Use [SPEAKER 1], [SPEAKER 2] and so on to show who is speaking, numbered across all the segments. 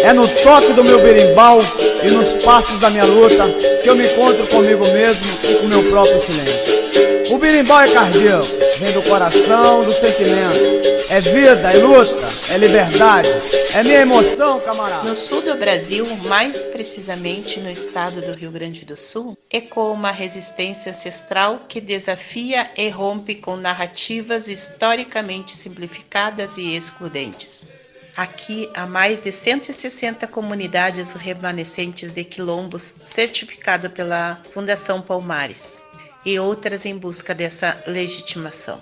[SPEAKER 1] É no toque do meu berimbau e nos passos da minha luta que eu me encontro comigo mesmo e com meu próprio silêncio. O berimbau é cardíaco, vem do coração, do sentimento. É vida, é luta, é liberdade, é minha emoção, camarada.
[SPEAKER 2] No sul do Brasil, mais precisamente no estado do Rio Grande do Sul, ecoa uma resistência ancestral que desafia e rompe com narrativas historicamente simplificadas e excludentes. Aqui há mais de 160 comunidades remanescentes de quilombos certificadas pela Fundação Palmares e outras em busca dessa legitimação.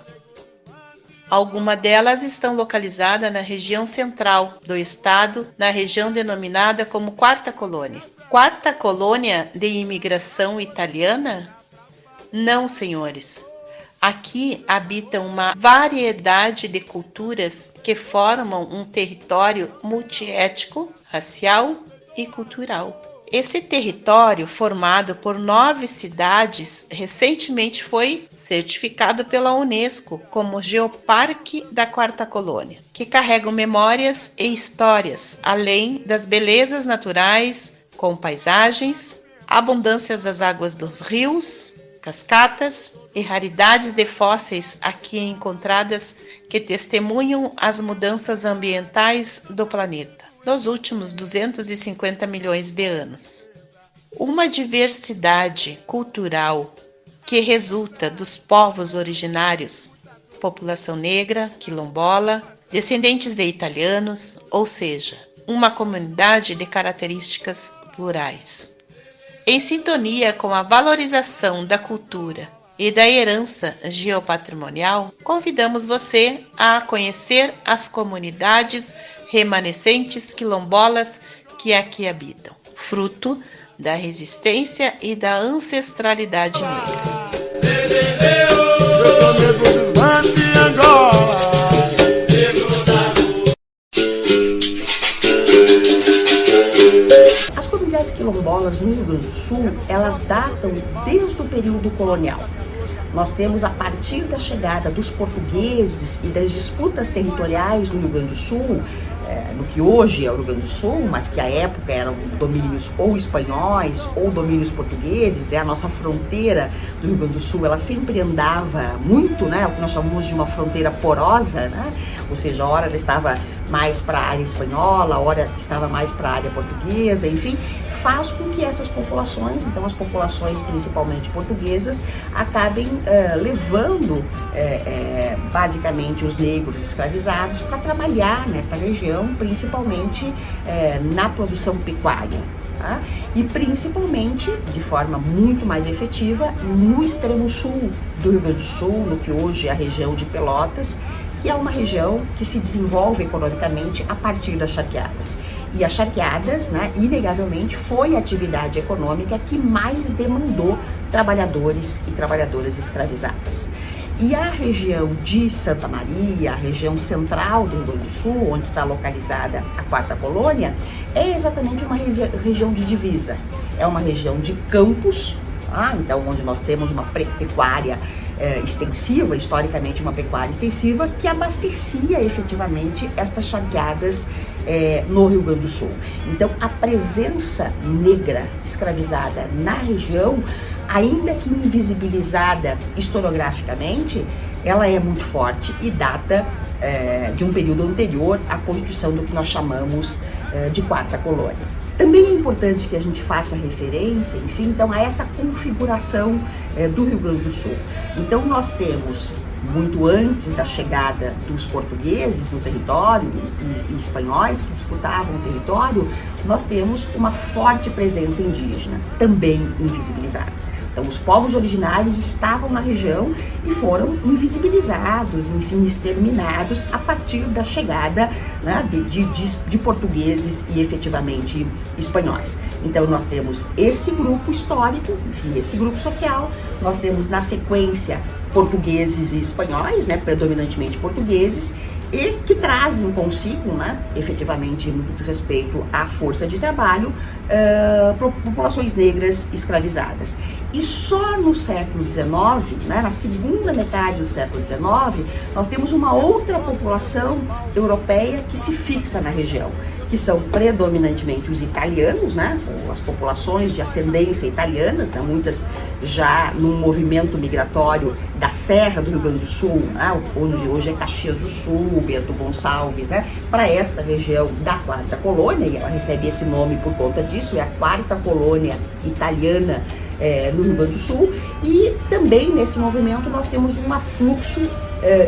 [SPEAKER 2] Algumas delas estão localizadas na região central do estado, na região denominada como Quarta Colônia. Quarta Colônia de imigração italiana? Não, senhores. Aqui habita uma variedade de culturas que formam um território multiétnico, racial e cultural. Esse território, formado por 9 cidades, recentemente foi certificado pela Unesco como Geoparque da Quarta Colônia, que carregam memórias e histórias, além das belezas naturais, com paisagens, abundâncias das águas dos rios, cascatas e raridades de fósseis aqui encontradas que testemunham as mudanças ambientais do planeta nos últimos 250 milhões de anos. Uma diversidade cultural que resulta dos povos originários, população negra, quilombola, descendentes de italianos, ou seja, uma comunidade de características plurais. Em sintonia com a valorização da cultura e da herança geopatrimonial, convidamos você a conhecer as comunidades remanescentes quilombolas que aqui habitam, fruto da resistência e da ancestralidade negra.
[SPEAKER 3] As comunidades quilombolas no Rio Grande do Sul, elas datam desde o período colonial. Nós temos, a partir da chegada dos portugueses e das disputas territoriais no Rio Grande do Sul, no que hoje é o Rio Grande do Sul, mas que à época eram domínios ou espanhóis ou domínios portugueses, a nossa fronteira do Rio Grande do Sul, ela sempre andava muito, o que nós chamamos de uma fronteira porosa, ou seja, a hora ela estava mais para a área espanhola, a hora estava mais para a área portuguesa, enfim, faz com que essas populações, então as populações principalmente portuguesas, acabem levando basicamente os negros escravizados para trabalhar nesta região, principalmente na produção pecuária. Tá? E principalmente, de forma muito mais efetiva, no extremo sul do Rio Grande do Sul, no que hoje é a região de Pelotas, que é uma região que se desenvolve economicamente a partir das charqueadas. E as charqueadas, inegavelmente, foi a atividade econômica que mais demandou trabalhadores e trabalhadoras escravizadas. E a região de Santa Maria, a região central do Rio Grande do Sul, onde está localizada a Quarta Colônia, é exatamente uma região de divisa. É uma região de campos, então onde nós temos uma pecuária extensiva, historicamente uma pecuária extensiva, que abastecia efetivamente estas charqueadas no Rio Grande do Sul. Então, a presença negra escravizada na região, ainda que invisibilizada historiograficamente, ela é muito forte e data de um período anterior à constituição do que nós chamamos de Quarta Colônia. Também é importante que a gente faça referência, enfim, então, a essa configuração do Rio Grande do Sul. Então, nós temos, muito antes da chegada dos portugueses no território e espanhóis que disputavam o território, nós temos uma forte presença indígena, também invisibilizada. Então, os povos originários estavam na região e foram invisibilizados, enfim, exterminados a partir da chegada de portugueses e efetivamente espanhóis. Então, nós temos esse grupo histórico, enfim, esse grupo social, nós temos na sequência portugueses e espanhóis, predominantemente portugueses, e que trazem consigo, efetivamente, no que diz respeito à força de trabalho, populações negras escravizadas. E só no século XIX, na segunda metade do século XIX, nós temos uma outra população europeia que se fixa na região, que são predominantemente os italianos, né, as populações de ascendência italianas, né, muitas já num movimento migratório da Serra do Rio Grande do Sul, né, onde hoje é Caxias do Sul, Bento Gonçalves, né, para esta região da Quarta Colônia, e ela recebe esse nome por conta disso, é a quarta colônia italiana no Rio Grande do Sul, e também nesse movimento nós temos um afluxo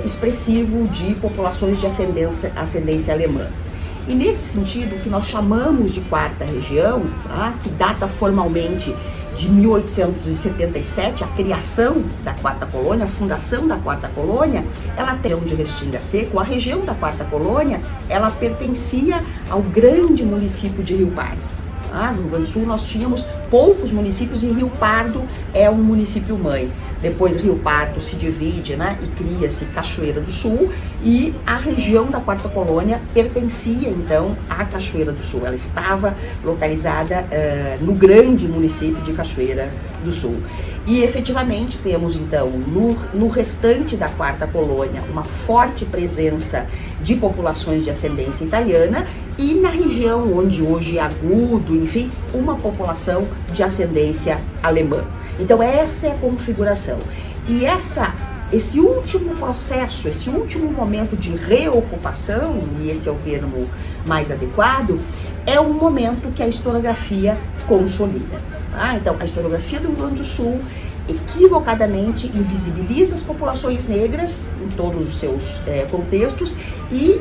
[SPEAKER 3] expressivo de populações de ascendência alemã. E nesse sentido, o que nós chamamos de quarta região, tá, que data formalmente de 1877, a criação da quarta colônia, a fundação da quarta colônia, ela tem de Restinga Seco, a região da quarta colônia, ela pertencia ao grande município de Rio Pardo. No Rio Grande do Sul nós tínhamos poucos municípios e Rio Pardo é um município mãe. Depois Rio Pardo se divide, né, e cria-se Cachoeira do Sul, e a região da quarta colônia pertencia então à Cachoeira do Sul. Ela estava localizada no grande município de Cachoeira do Sul. E efetivamente temos então no restante da quarta colônia uma forte presença de populações de ascendência italiana, e na região onde hoje é Agudo, enfim, uma população de ascendência alemã. Então essa é a configuração. E esse último processo, esse último momento de reocupação, e esse é o termo mais adequado, é um momento que a historiografia consolida. Então a historiografia do Rio Grande do Sul equivocadamente invisibiliza as populações negras em todos os seus contextos e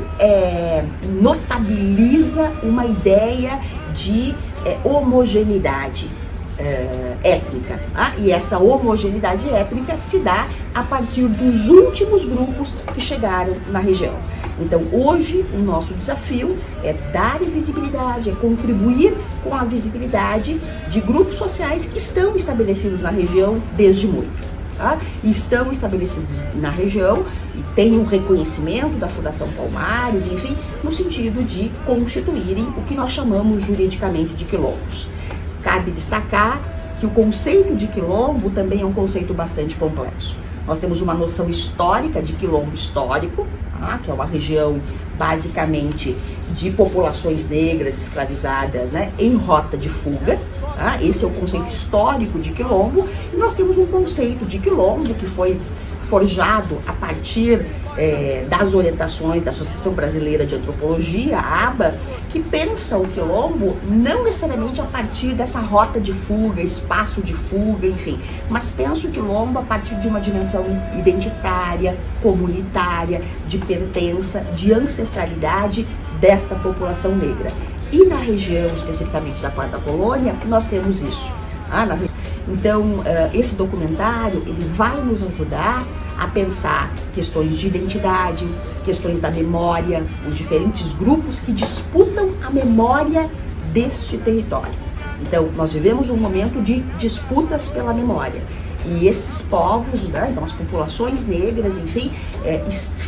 [SPEAKER 3] notabiliza uma ideia de homogeneidade étnica. E essa homogeneidade étnica se dá a partir dos últimos grupos que chegaram na região. Então, hoje, o nosso desafio é dar visibilidade, é contribuir com a visibilidade de grupos sociais que estão estabelecidos na região desde muito. Estão estabelecidos na região e têm um reconhecimento da Fundação Palmares, enfim, no sentido de constituírem o que nós chamamos juridicamente de quilombos. Cabe destacar que o conceito de quilombo também é um conceito bastante complexo. Nós temos uma noção histórica de quilombo histórico, que é uma região basicamente de populações negras escravizadas, né, em rota de fuga. Esse é o conceito histórico de quilombo. E nós temos um conceito de quilombo que foi forjado a partir das orientações da Associação Brasileira de Antropologia, a ABA, que pensa o quilombo não necessariamente a partir dessa rota de fuga, espaço de fuga, enfim, mas pensa o quilombo a partir de uma dimensão identitária, comunitária, de pertença, de ancestralidade desta população negra. E na região, especificamente da Quarta Colônia, nós temos isso. Então, esse documentário ele vai nos ajudar a pensar questões de identidade, questões da memória, os diferentes grupos que disputam a memória deste território. Então, nós vivemos um momento de disputas pela memória. E esses povos, né, então as populações negras, enfim,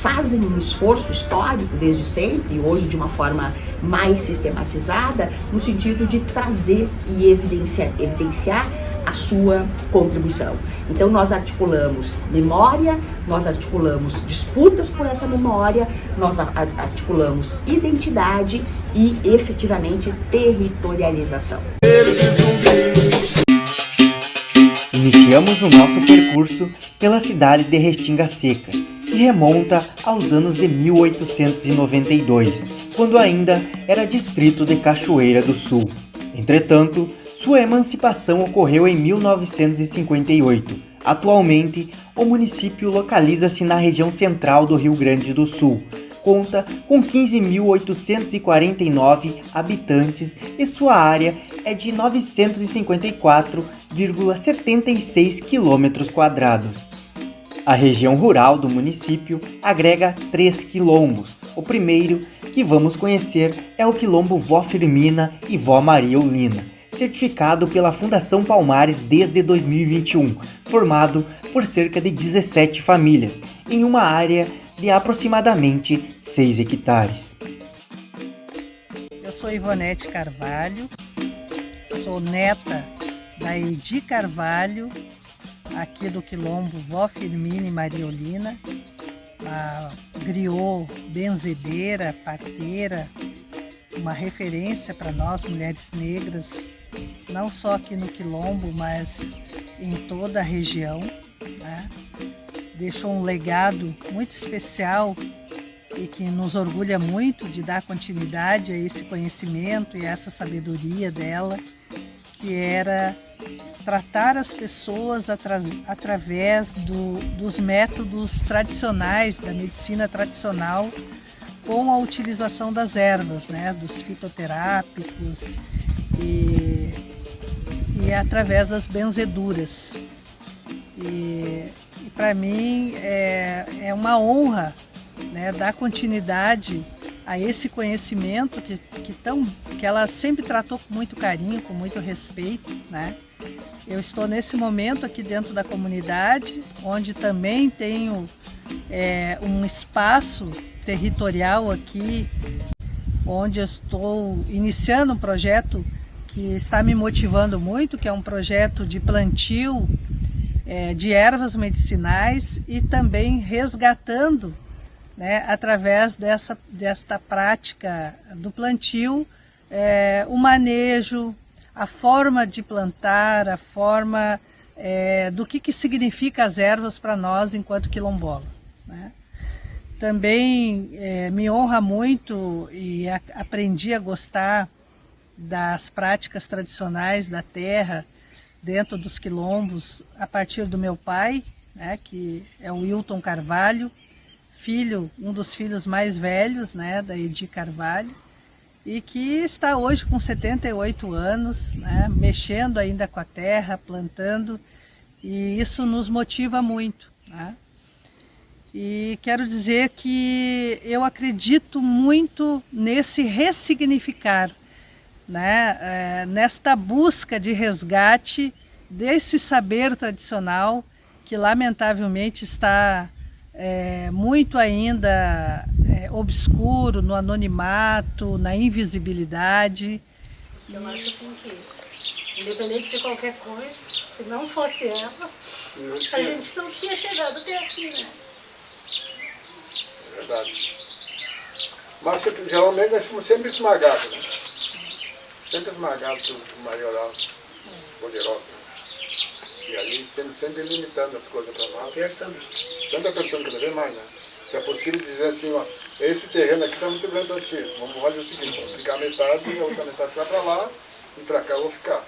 [SPEAKER 3] fazem um esforço histórico desde sempre, e hoje de uma forma mais sistematizada, no sentido de trazer e evidenciar a sua contribuição. Então nós articulamos memória, nós articulamos disputas por essa memória, nós articulamos identidade e efetivamente territorialização.
[SPEAKER 4] Iniciamos o nosso percurso pela cidade de Restinga Seca, que remonta aos anos de 1892, quando ainda era distrito de Cachoeira do Sul. Entretanto, sua emancipação ocorreu em 1958. Atualmente, o município localiza-se na região central do Rio Grande do Sul. Conta com 15.849 habitantes e sua área é de 954,76 km². A região rural do município agrega 3 quilombos. O primeiro que vamos conhecer é o quilombo Vó Firmina e Vó Maria Olinda, certificado pela Fundação Palmares desde 2021, formado por cerca de 17 famílias, em uma área de aproximadamente 6 hectares.
[SPEAKER 5] Eu sou Ivonete Carvalho, sou neta da Edi Carvalho, aqui do quilombo Vó Firmina e Maria Olinda, a griot, benzedeira, parteira, uma referência para nós, mulheres negras, não só aqui no Quilombo, mas em toda a região, né? Deixou um legado muito especial e que nos orgulha muito de dar continuidade a esse conhecimento e a essa sabedoria dela, que era tratar as pessoas através dos métodos tradicionais, da medicina tradicional, com a utilização das ervas, né, dos fitoterápicos e através das benzeduras. E para mim é uma honra, né, dar continuidade a esse conhecimento que ela sempre tratou com muito carinho, com muito respeito, né? Eu estou nesse momento aqui dentro da comunidade, onde também tenho um espaço territorial aqui, onde eu estou iniciando um projeto que está me motivando muito, que é um projeto de plantio de ervas medicinais e também resgatando, né, através desta prática do plantio, o manejo, a forma de plantar, a forma do que significa as ervas para nós enquanto quilombola, né? Também me honra muito e aprendi a gostar das práticas tradicionais da terra dentro dos quilombos a partir do meu pai, né, que é o Wilton Carvalho, um dos filhos mais velhos, né, da Edi Carvalho, e que está hoje com 78 anos, né, mexendo ainda com a terra, plantando, e isso nos motiva muito, né? E quero dizer que eu acredito muito nesse ressignificar, né, nesta busca de resgate desse saber tradicional que lamentavelmente está muito ainda obscuro, no anonimato, na invisibilidade.
[SPEAKER 6] Eu acho assim que, independente de qualquer coisa, se não fosse elas, a gente não tinha chegado até aqui, né?
[SPEAKER 7] É verdade. Mas geralmente nós fomos sempre esmagados, né? Sempre esmagados pelos maiores poderosos. E aí sempre limitando as coisas para nós. Sempre apertando cada vez mais, né? Se é possível dizer assim, ó, esse terreno aqui está muito grande para ti. Vamos fazer o seguinte, vamos ficar a metade e a outra metade vai para lá e para cá eu vou ficar.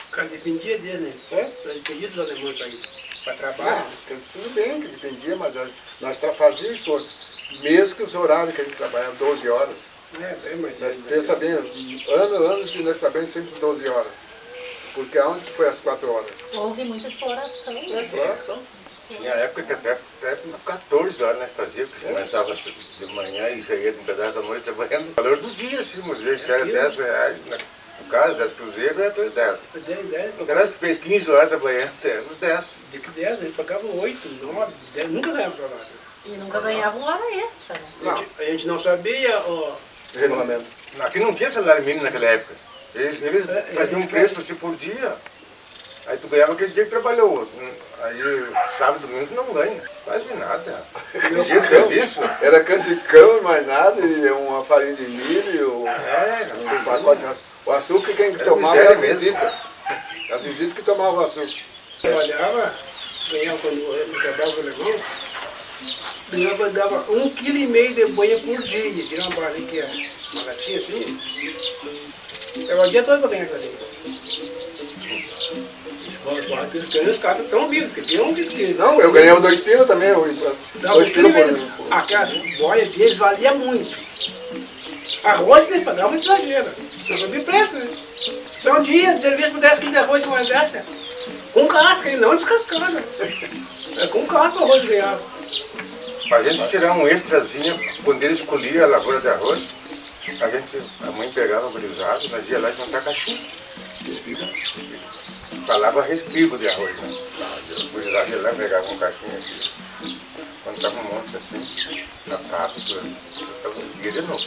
[SPEAKER 8] O cara dependia dele, né? Dependia dos alemães aí, para trabalho.
[SPEAKER 7] Tudo bem que dependia, mas nós fazíamos esforço. Mesmo que os horários que a gente trabalhava 12 horas. Nós pensa bem, anos e nós trabalhamos sempre 12 horas. Porque aonde que foi as 4 horas?
[SPEAKER 6] Houve muita exploração.
[SPEAKER 7] Exploração.
[SPEAKER 9] Tinha época que até 14 horas, né, fazia, porque começava de manhã e saía de um pedaço da noite trabalhando. O valor do dia, assim, vamos ver, se era R$10, né? No caso, 10 cruzeiros, era 10. O cara que fez 15 horas trabalhando, era uns 10.
[SPEAKER 8] De que 10, ele pagava 8, 9, 10, nunca ganhava trabalho.
[SPEAKER 6] E nunca ganhava uma hora extra, né?
[SPEAKER 7] Não.
[SPEAKER 8] A gente não sabia o
[SPEAKER 7] regulamento.
[SPEAKER 9] Aqui não tinha salário mínimo naquela época. Eles faziam um preço assim por dia. Aí tu ganhava aquele dia que trabalhou. Aí sábado, domingo não ganha. Quase nada. Dia de serviço.
[SPEAKER 7] Era canjicão e mais nada, e uma farinha de milho, um pacote de açúcar. O açúcar quem tomava era as visitas. As visitas que tomavam o açúcar.
[SPEAKER 8] Trabalhava, ganhava quando eu trabalhava com o alemão, ganhava, dava 1,5 kg de banha por dia. Tinha uma barriga que é uma latinha assim. Trabalhava o dia todo para ganhar aquela linha. Os caras estão vivos, porque tem um que...
[SPEAKER 7] Não, eu ganhava 2 quilos também. 2 quilos por...
[SPEAKER 8] Aquelas boias deles valia muito. Arroz que eles pagavam de exagero. Não sabia preço, né? Então um dia, de serviço por 10 quilos de arroz, uma dessa, com casca, e não descascada. Com casca o arroz ganhava.
[SPEAKER 9] Pra gente tirar um extrazinho, quando eles colhiam a lavoura de arroz, a mãe pegava o gurizado, nós ia lá e juntar caixinha. Respiga. Falava respigo de arroz, né? O gurizado ia lá e pegava um caixinha aqui. Quando estava um monte assim, na casa, ia de novo.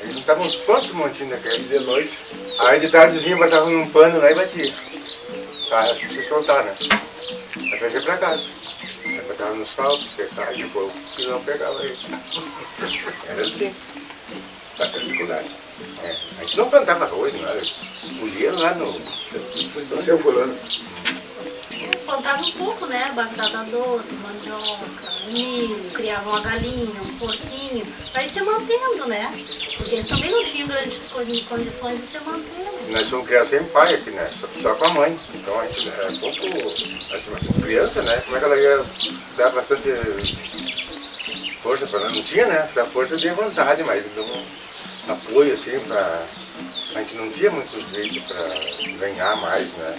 [SPEAKER 9] Aí juntavam uns quantos montinhos daquele de noite. Aí de tardezinha botava num pano lá e batia. Pra se soltar, né? Pra trazer pra casa. botava no sol, secava e depois o pilão pegava ele. Era assim, bastante dificuldade. A gente não plantava arroz, nada. Podia lá no
[SPEAKER 7] seu fulano.
[SPEAKER 6] Plantava um pouco, né? Batata doce, mandioca, milho, criava uma galinha, um porquinho, pra ir se mantendo, né? Porque eles também não tinham grandes condições de se manter.
[SPEAKER 9] Nós fomos criar sem pai aqui, né? Só com a mãe. Então a gente era pouco. A gente bastante criança, né? Como é que ela ia dar bastante força para nós? Não tinha, né? Essa força de vontade, mas um apoio assim para. A gente não tinha muito jeito para ganhar mais, né?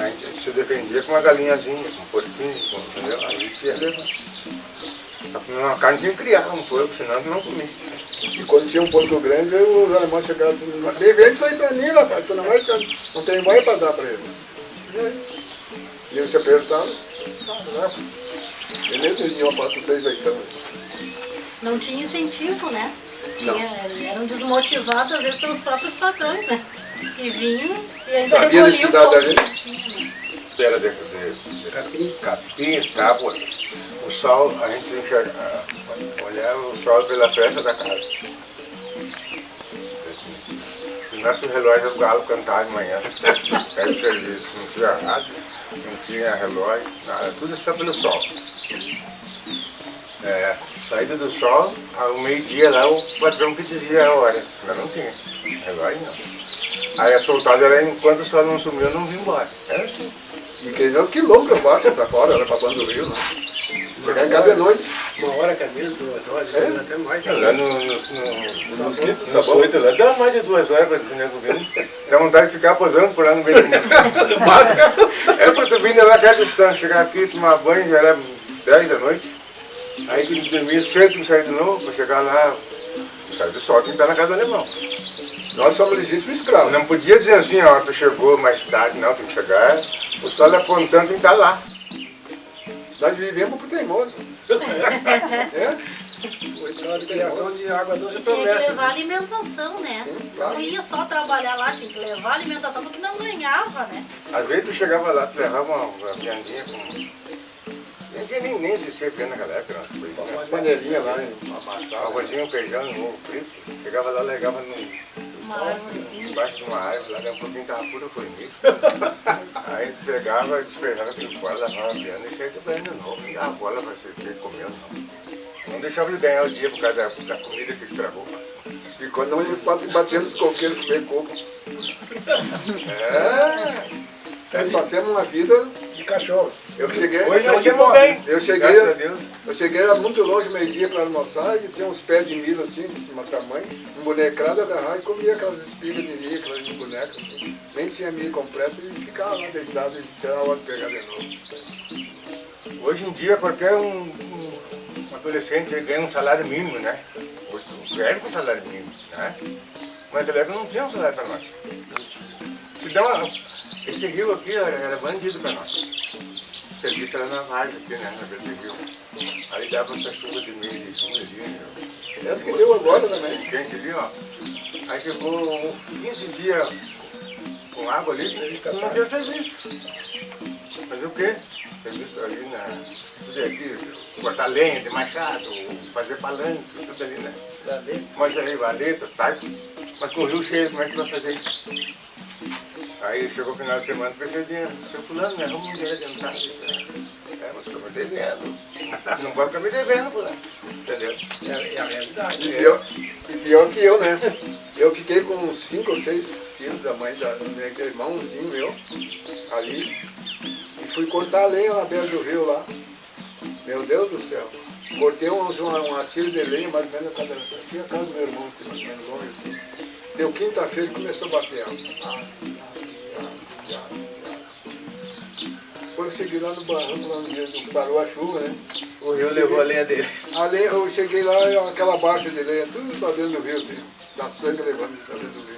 [SPEAKER 9] A gente se defendia com uma galinhazinha, com um porquinho, entendeu? Aí tinha levar. Uma carne tinha que criar um porco, senão não comia.
[SPEAKER 7] E quando tinha um porco grande, os alemães chegavam assim, vende isso aí pra mim, rapaz, tu não tem mãe pra dar pra eles. E eles se apertavam, beleza, eles iam para 6 leitão.
[SPEAKER 6] Não tinha incentivo, né? Eram desmotivados às vezes pelos próprios patrões, né? Que vinham e ainda
[SPEAKER 7] sabia a necessidade da
[SPEAKER 6] gente.
[SPEAKER 9] Era de capim, tábua. O sol, a gente olhava o sol pela fresta da casa. O nosso relógio do galo cantava de manhã. Era de serviço, não tinha rádio, não tinha relógio, nada, tudo está pelo sol. Saída do sol, ao meio-dia lá o patrão que dizia a hora, mas não tinha, relógio não. Aí a soltada era enquanto o sol não sumiu, eu não vim embora. Era assim.
[SPEAKER 7] E quer dizer, um quilômetro abaixo pra fora, era pra banda do rio, né? Chegar em casa de noite.
[SPEAKER 8] 1 hora caminho, 2 horas, até mais.
[SPEAKER 9] Lá no mosquito, no açoite lá, dá mais de 2 horas para o nego vir. Dá vontade de ficar posando por lá no meio do mato. É para tu vir lá até a distância, chegar aqui, tomar banho, já era 10 da noite. Aí que dormia cedo, sair de novo, para chegar lá, sair do sol, tem que estar na casa do alemão.
[SPEAKER 7] Nós somos legítimos escravos.
[SPEAKER 9] Não podia dizer assim, ó, tu chegou mais tarde, não, tem que chegar. O sol apontando, tem que estar lá.
[SPEAKER 7] Nós vivemos por teimoso.
[SPEAKER 8] Criação de água doce
[SPEAKER 6] Tinha que
[SPEAKER 8] promessa.
[SPEAKER 6] levar alimentação, né? Não ia só trabalhar lá, tinha que levar alimentação porque não ganhava, né?
[SPEAKER 9] Às vezes tu chegava lá, tu levava uma viandinha com... Nem existia pena naquela época,
[SPEAKER 7] umas panelinhas lá, amassava.
[SPEAKER 9] Arrozinho, feijão, um ovo frito. Chegava lá, legava embaixo de uma árvore, lá dentro um pouquinho tava pura formiga. Aí chegava, despejava aquele fora, lavava a vianda e saía de banho de novo. Não dava bola pra você comendo, não. Não deixava de ganhar o dia por causa da comida que estragou.
[SPEAKER 7] E quando não ia batendo os coqueiros comer coco. Nós passamos uma vida
[SPEAKER 8] de cachorro.
[SPEAKER 7] Eu cheguei.
[SPEAKER 9] Hoje nós temos bem.
[SPEAKER 7] Eu cheguei era muito longe, meio-dia para almoçar, e tinha uns pés de milho assim, desse tamanho, um bonecrado, agarrar e comia aquelas espigas de milho, aquelas bonecas assim. Nem tinha milho completo e ficava lá deitado e esperava a hora de pegar de novo.
[SPEAKER 9] Hoje em dia, qualquer um adolescente ganha um salário mínimo, né? Hoje ganha com salário mínimo, né? Mas naquela época não tinha um salário para nós. Esse rio aqui era bandido para nós. O serviço era na várzea aqui, né? Na beira do rio. Aí dava essa chuva de milho, de chuva ali, né?
[SPEAKER 7] Essa que deu agora também.
[SPEAKER 9] Quente ali, ó. Aí ficou 15 dias com água ali, não deu serviço. Fazer o quê? Serviço ali na... Tudo aqui, cortar lenha de machado, fazer palanque, tudo ali, né? Mas aí, valeta, tarde. Mas com o rio cheio, como é que vai fazer isso? Aí chegou o final de semana e pensei, seu fulano, me arruma um dinheiro adiantado. Mas estou me devendo. Não pode ficar me devendo, fulano. Entendeu? É a realidade.
[SPEAKER 7] E pior que eu, né? Eu fiquei com uns 5 ou 6 filhos da mãe da meu irmãozinho meu, ali, e fui cortar a lenha na beira do rio lá. Meu Deus do céu. Cortei uma tira de lenha, mais ou menos tinha a casa do meu irmão, mais ou menos longe assim. Deu quinta-feira e começou a bater água. Depois eu cheguei lá no barranco, lá no dia que parou a chuva, né?
[SPEAKER 9] O rio levou a lenha dele.
[SPEAKER 7] Eu cheguei lá, aquela baixa de lenha, tudo para dentro do rio, assim, da sangue levando para dentro do rio.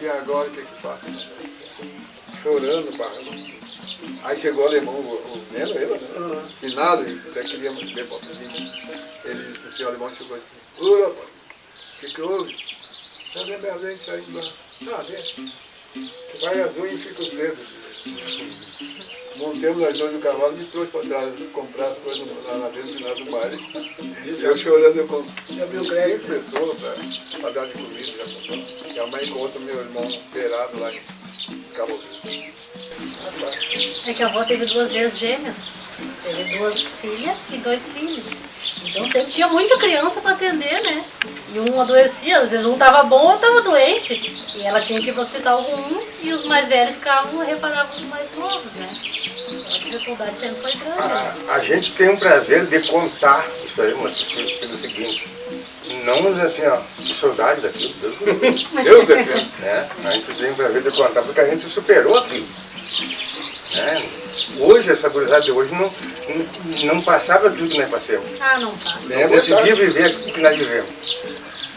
[SPEAKER 7] E agora o que que passa? Chorando, barranco. Aí chegou o alemão, o Nelo, né? E nada, até queria ver pouquinho. Ele disse assim, o alemão chegou e disse, ô rapaz, o que houve? Tá vendo minha lente saindo lá? Ah, vê. Vai as unhas e fica os dedos. montemos as duas do cavalo e me trouxe para trás comprar as coisas na venda do baile. E eu chorando com 5 pessoas para dar de comida. E a mãe encontra meu irmão operado lá em Cabo.
[SPEAKER 6] É que a avó teve 2 vezes gêmeos. Teve 2 filhas e 2 filhos. Então sempre tinha muita criança para atender, né? E um adoecia, às vezes um estava bom ou estava doente. E ela tinha que ir para o hospital com um e os mais velhos ficavam e reparavam os mais novos, né? Então a dificuldade sempre foi grande. Né?
[SPEAKER 9] A gente tem um prazer de contar isso aí, mas pelo seguinte, não assim, ó, de saudade daquilo, Deus defenda, né? A gente tem um prazer de contar porque a gente superou aquilo. Né? Hoje, essa gurizada de hoje não passava tudo que nós passamos.
[SPEAKER 6] Ah, não passa.
[SPEAKER 9] Não conseguia viver o que nós vivemos.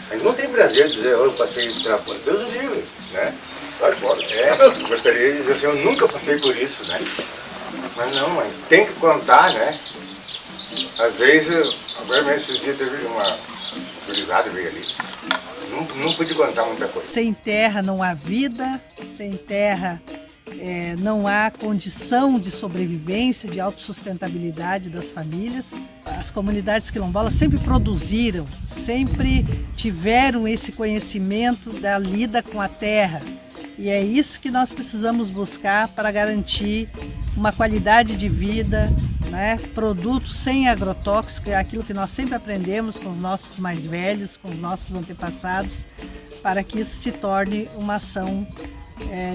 [SPEAKER 9] A gente não tem prazer de dizer, eu passei isso pela porta. Deus o livre, né? Sai fora. Eu gostaria de dizer assim, eu nunca passei por isso, né? Mas não, mãe, tem que contar, né? Às vezes, agora esses dias teve uma gurizada veio ali. Não pude contar muita coisa.
[SPEAKER 5] Sem terra não há vida, sem terra não há condição de sobrevivência, de autossustentabilidade das famílias. As comunidades quilombolas sempre produziram, sempre tiveram esse conhecimento da lida com a terra. E é isso que nós precisamos buscar para garantir uma qualidade de vida, né? Produtos sem agrotóxicos, é aquilo que nós sempre aprendemos com os nossos mais velhos, com os nossos antepassados, para que isso se torne uma ação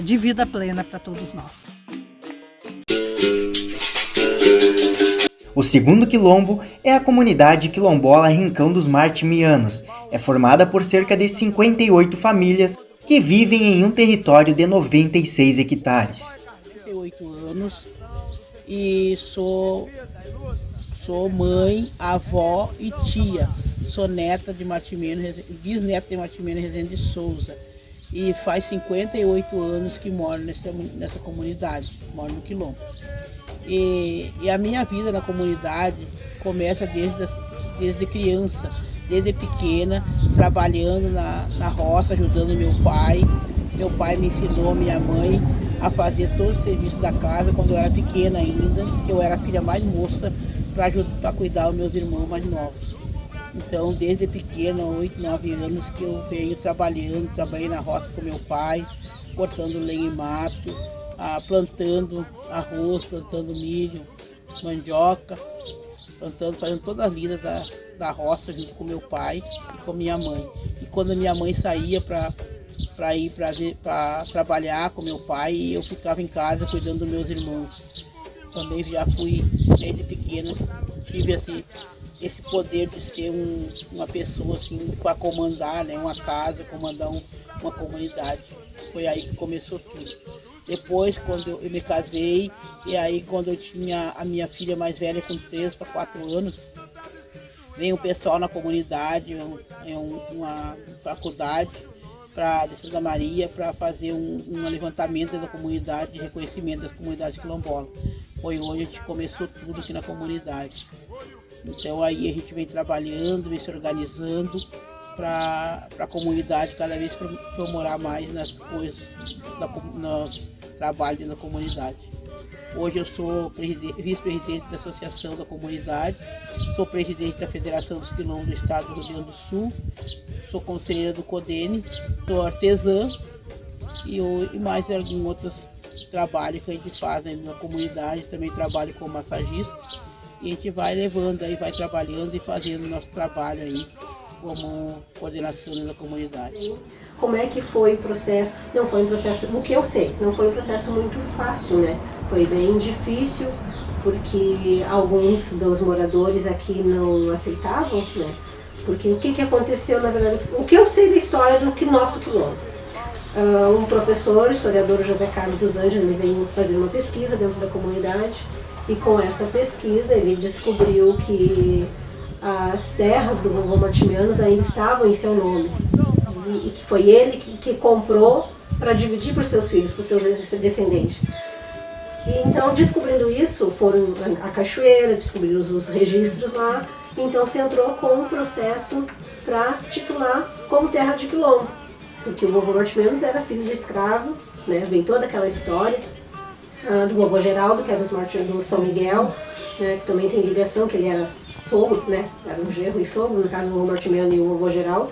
[SPEAKER 5] de vida plena para todos nós.
[SPEAKER 4] O segundo quilombo é a comunidade quilombola Rincão dos Martimianos. É formada por cerca de 58 famílias que vivem em um território de 96 hectares.
[SPEAKER 10] 38 anos e sou mãe, avó e tia. Sou neta de Martimiano, bisneta de Martimiano Rezende de Souza. E faz 58 anos que moro nessa comunidade, moro no quilombo. E a minha vida na comunidade começa desde criança, desde pequena, trabalhando na roça, ajudando meu pai. Meu pai me ensinou, minha mãe, a fazer todo o serviço da casa quando eu era pequena ainda, que eu era a filha mais moça, para cuidar dos meus irmãos mais novos. Então, desde pequena, 8, 9 anos, que eu venho trabalhei na roça com meu pai, cortando lenha e mato, plantando arroz, plantando milho, mandioca, fazendo toda a lida da roça junto com meu pai e com minha mãe. E quando minha mãe saía para ir para trabalhar com meu pai, eu ficava em casa cuidando dos meus irmãos. Também já fui, desde pequena, tive esse poder de ser uma pessoa assim, para comandar, né, uma casa, comandar uma comunidade. Foi aí que começou tudo. Depois, quando eu me casei, e aí quando eu tinha a minha filha mais velha com 3 para 4 anos, veio o pessoal na comunidade, uma faculdade de Santa Maria, para fazer um levantamento da comunidade, de reconhecimento das comunidades quilombolas. Foi onde a gente começou tudo aqui na comunidade. Então aí a gente vem trabalhando, vem se organizando para a comunidade cada vez promorar mais nas coisas, no trabalho da comunidade. Hoje eu sou vice-presidente da Associação da Comunidade, sou presidente da Federação dos Quilombos do Estado do Rio Grande do Sul, sou conselheira do CODENE, sou artesã e mais alguns outros trabalhos que a gente faz na comunidade. Também trabalho como massagista e a gente vai levando aí, vai trabalhando e fazendo nosso trabalho aí como coordenação da comunidade.
[SPEAKER 11] Como é que foi o processo? Não foi um processo, o que eu sei, não foi um processo muito fácil, né? Foi bem difícil, porque alguns dos moradores aqui não aceitavam, né? Porque o que aconteceu, na verdade, o que eu sei da história do nosso quilombo. Um professor, historiador José Carlos dos Anjos, ele veio fazer uma pesquisa dentro da comunidade, e com essa pesquisa ele descobriu que as terras do vovô Martimianos ainda estavam em seu nome. E que foi ele que comprou para dividir para os seus filhos, para os seus descendentes. E então, descobrindo isso, foram à cachoeira, descobriram os registros lá, então se entrou com um processo para titular como terra de quilombo, porque o vovô Martimianos era filho de escravo, né? Vem toda aquela história. do vovô Geraldo, que é do São Miguel, né, que também tem ligação, que ele era sogro, né, era um genro e sogro, no caso o vovô Martimiano e o vovô Geraldo.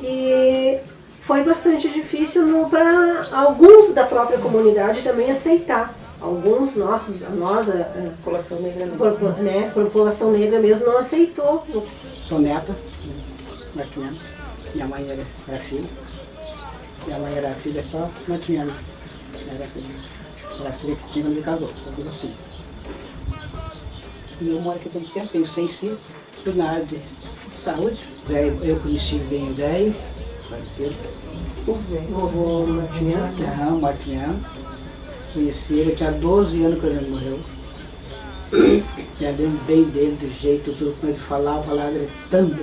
[SPEAKER 11] E foi bastante difícil para alguns da própria comunidade também aceitar. Alguns nós, a população negra, né, a população negra mesmo não aceitou.
[SPEAKER 8] Sou neta, Martimiano. Minha mãe era filha. Minha mãe era filha só Martimiano. Era filha que tinha quando me casou, tudo assim. E eu moro aqui há muito tempo, tenho 6 filhos, tudo na área de saúde. Eu conheci bem o velho, parceiro.
[SPEAKER 11] O vovô Martimiano?
[SPEAKER 8] Não, Martimiano. Conheci ele, eu tinha 12 anos quando ele morreu. Já lembro bem dele, do jeito, tudo como ele falava gritando,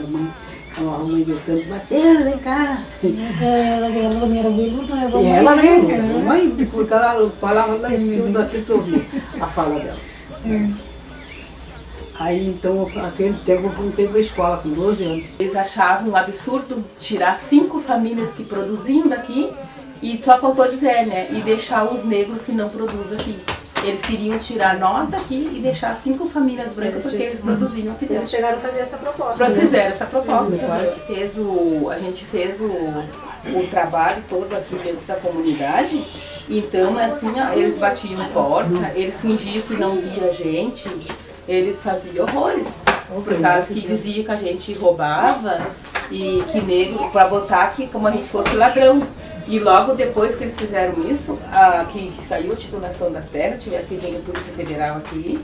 [SPEAKER 8] a mãe gritando, Matheus, vem cá.
[SPEAKER 6] Ela não era veludo, né?
[SPEAKER 8] E ela mesmo, a mãe, porque ela falava lá em cima daqui, tu ouvia a fala dela. Aí então, aquele tempo eu voltei para a escola com 12 anos.
[SPEAKER 12] Eles achavam um absurdo tirar 5 famílias que produziam daqui e só faltou dizer, né? E deixar os negros que não produzem aqui. Eles queriam tirar nós daqui e deixar 5 famílias brancas porque eles produziam aqui dentro.
[SPEAKER 11] Eles chegaram a fazer essa proposta.
[SPEAKER 12] Fizeram essa proposta. A gente fez o trabalho todo aqui dentro da comunidade. Então, assim, ó, eles batiam porta, eles fingiam que não via a gente, eles faziam horrores. Por causa que diziam que a gente roubava e que negro, para botar aqui como a gente fosse ladrão. E logo depois que eles fizeram isso, que saiu a titulação das terras, que veio a Polícia Federal aqui,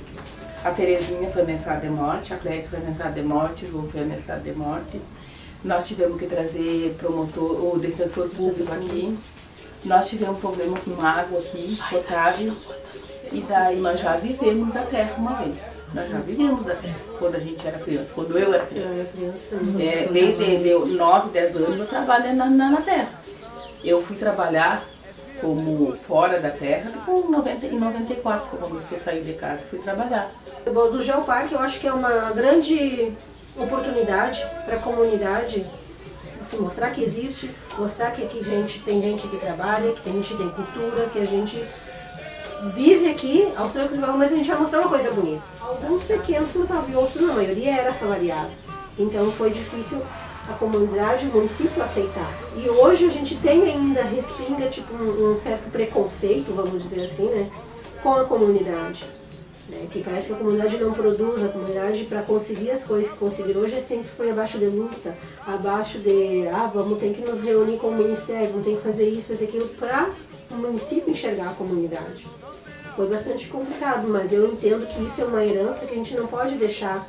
[SPEAKER 12] a Terezinha foi ameaçada de morte, a Clédia foi ameaçada de morte, o João foi ameaçado de morte. Nós tivemos que trazer o defensor público aqui. Nós tivemos problema com água aqui, potável, e daí nós já vivemos da terra uma vez. Nós já vivemos da terra, quando a gente era criança, quando eu era criança. Desde 9, 10 anos eu trabalho na terra. Eu fui trabalhar como fora da terra em 94, quando eu saí de casa, fui trabalhar.
[SPEAKER 11] Do Geoparque eu acho que é uma grande oportunidade para a comunidade assim, mostrar que existe, mostrar que aqui tem gente que trabalha, que a gente tem cultura, que a gente vive aqui aos trancos e barrancos, mas a gente vai mostrar uma coisa bonita. Alguns pequenos plantavam e outros não, a maioria era assalariada. Então foi difícil a comunidade, o município aceitar. E hoje a gente tem ainda, respinga tipo um certo preconceito, vamos dizer assim, né, com a comunidade. Né, que parece que a comunidade não produz, a comunidade para conseguir as coisas que conseguiram hoje sempre foi abaixo de luta, abaixo de, vamos ter que nos reunir com o Ministério, vamos ter que fazer isso, fazer aquilo, para o município enxergar a comunidade. Foi bastante complicado, mas eu entendo que isso é uma herança que a gente não pode deixar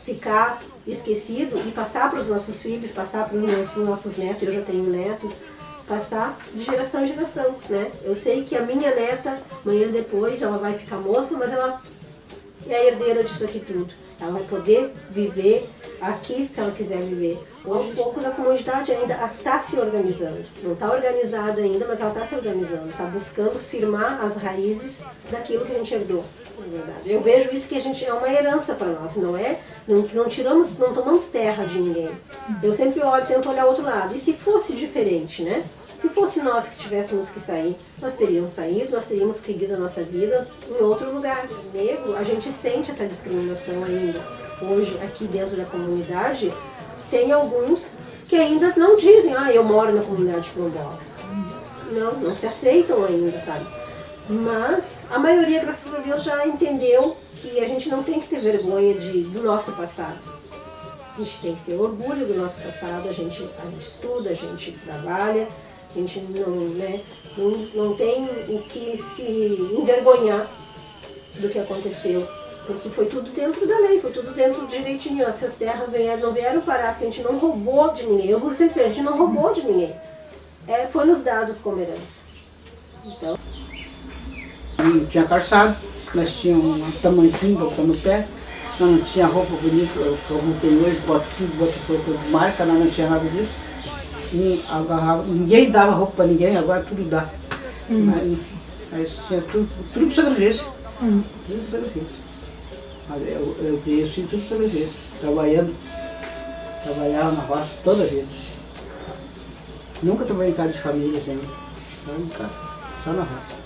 [SPEAKER 11] ficar esquecido e passar para os nossos filhos, passar para os nossos netos, eu já tenho netos, passar de geração em geração, né? Eu sei que a minha neta, amanhã depois, ela vai ficar moça, mas ela é a herdeira disso aqui tudo. Ela vai poder viver aqui se ela quiser viver. Aos poucos a comunidade ainda está se organizando. Não está organizada ainda, mas ela está se organizando. Está buscando firmar as raízes daquilo que a gente herdou. Na verdade. Eu vejo isso que a gente é uma herança para nós, não é? Não tomamos terra de ninguém. Eu sempre tento olhar o outro lado. E se fosse diferente, né? Se fosse nós que tivéssemos que sair, nós teríamos saído, nós teríamos seguido a nossa vida em outro lugar. Negro, a gente sente essa discriminação ainda. Hoje, aqui dentro da comunidade, tem alguns que ainda não dizem, eu moro na comunidade quilombola. Não se aceitam ainda, sabe? Mas a maioria, graças a Deus, já entendeu que a gente não tem que ter vergonha do nosso passado. A gente tem que ter orgulho do nosso passado, a gente estuda, a gente trabalha, a gente não tem o que se envergonhar do que aconteceu. Porque foi tudo dentro da lei, foi tudo dentro direitinho. Essas terras não vieram parar, se a gente não roubou de ninguém. Eu vou sempre dizer, a gente não roubou de ninguém. Foi nos dados como herança. Então...
[SPEAKER 8] Não tinha calçado, nós tínhamos um tamanquinho, botando no pé, nós não tinha roupa bonita, como tem hoje, bota tudo de marca, nós não tinha nada disso. Ninguém dava roupa para ninguém, agora tudo dá. Mas tinha tudo para sacrifício. Tudo para sacrifício. Eu criei assim tudo para sacrifício. Trabalhava na roça toda a vida. Nunca trabalhei em casa de família, assim. Só em casa, só na roça.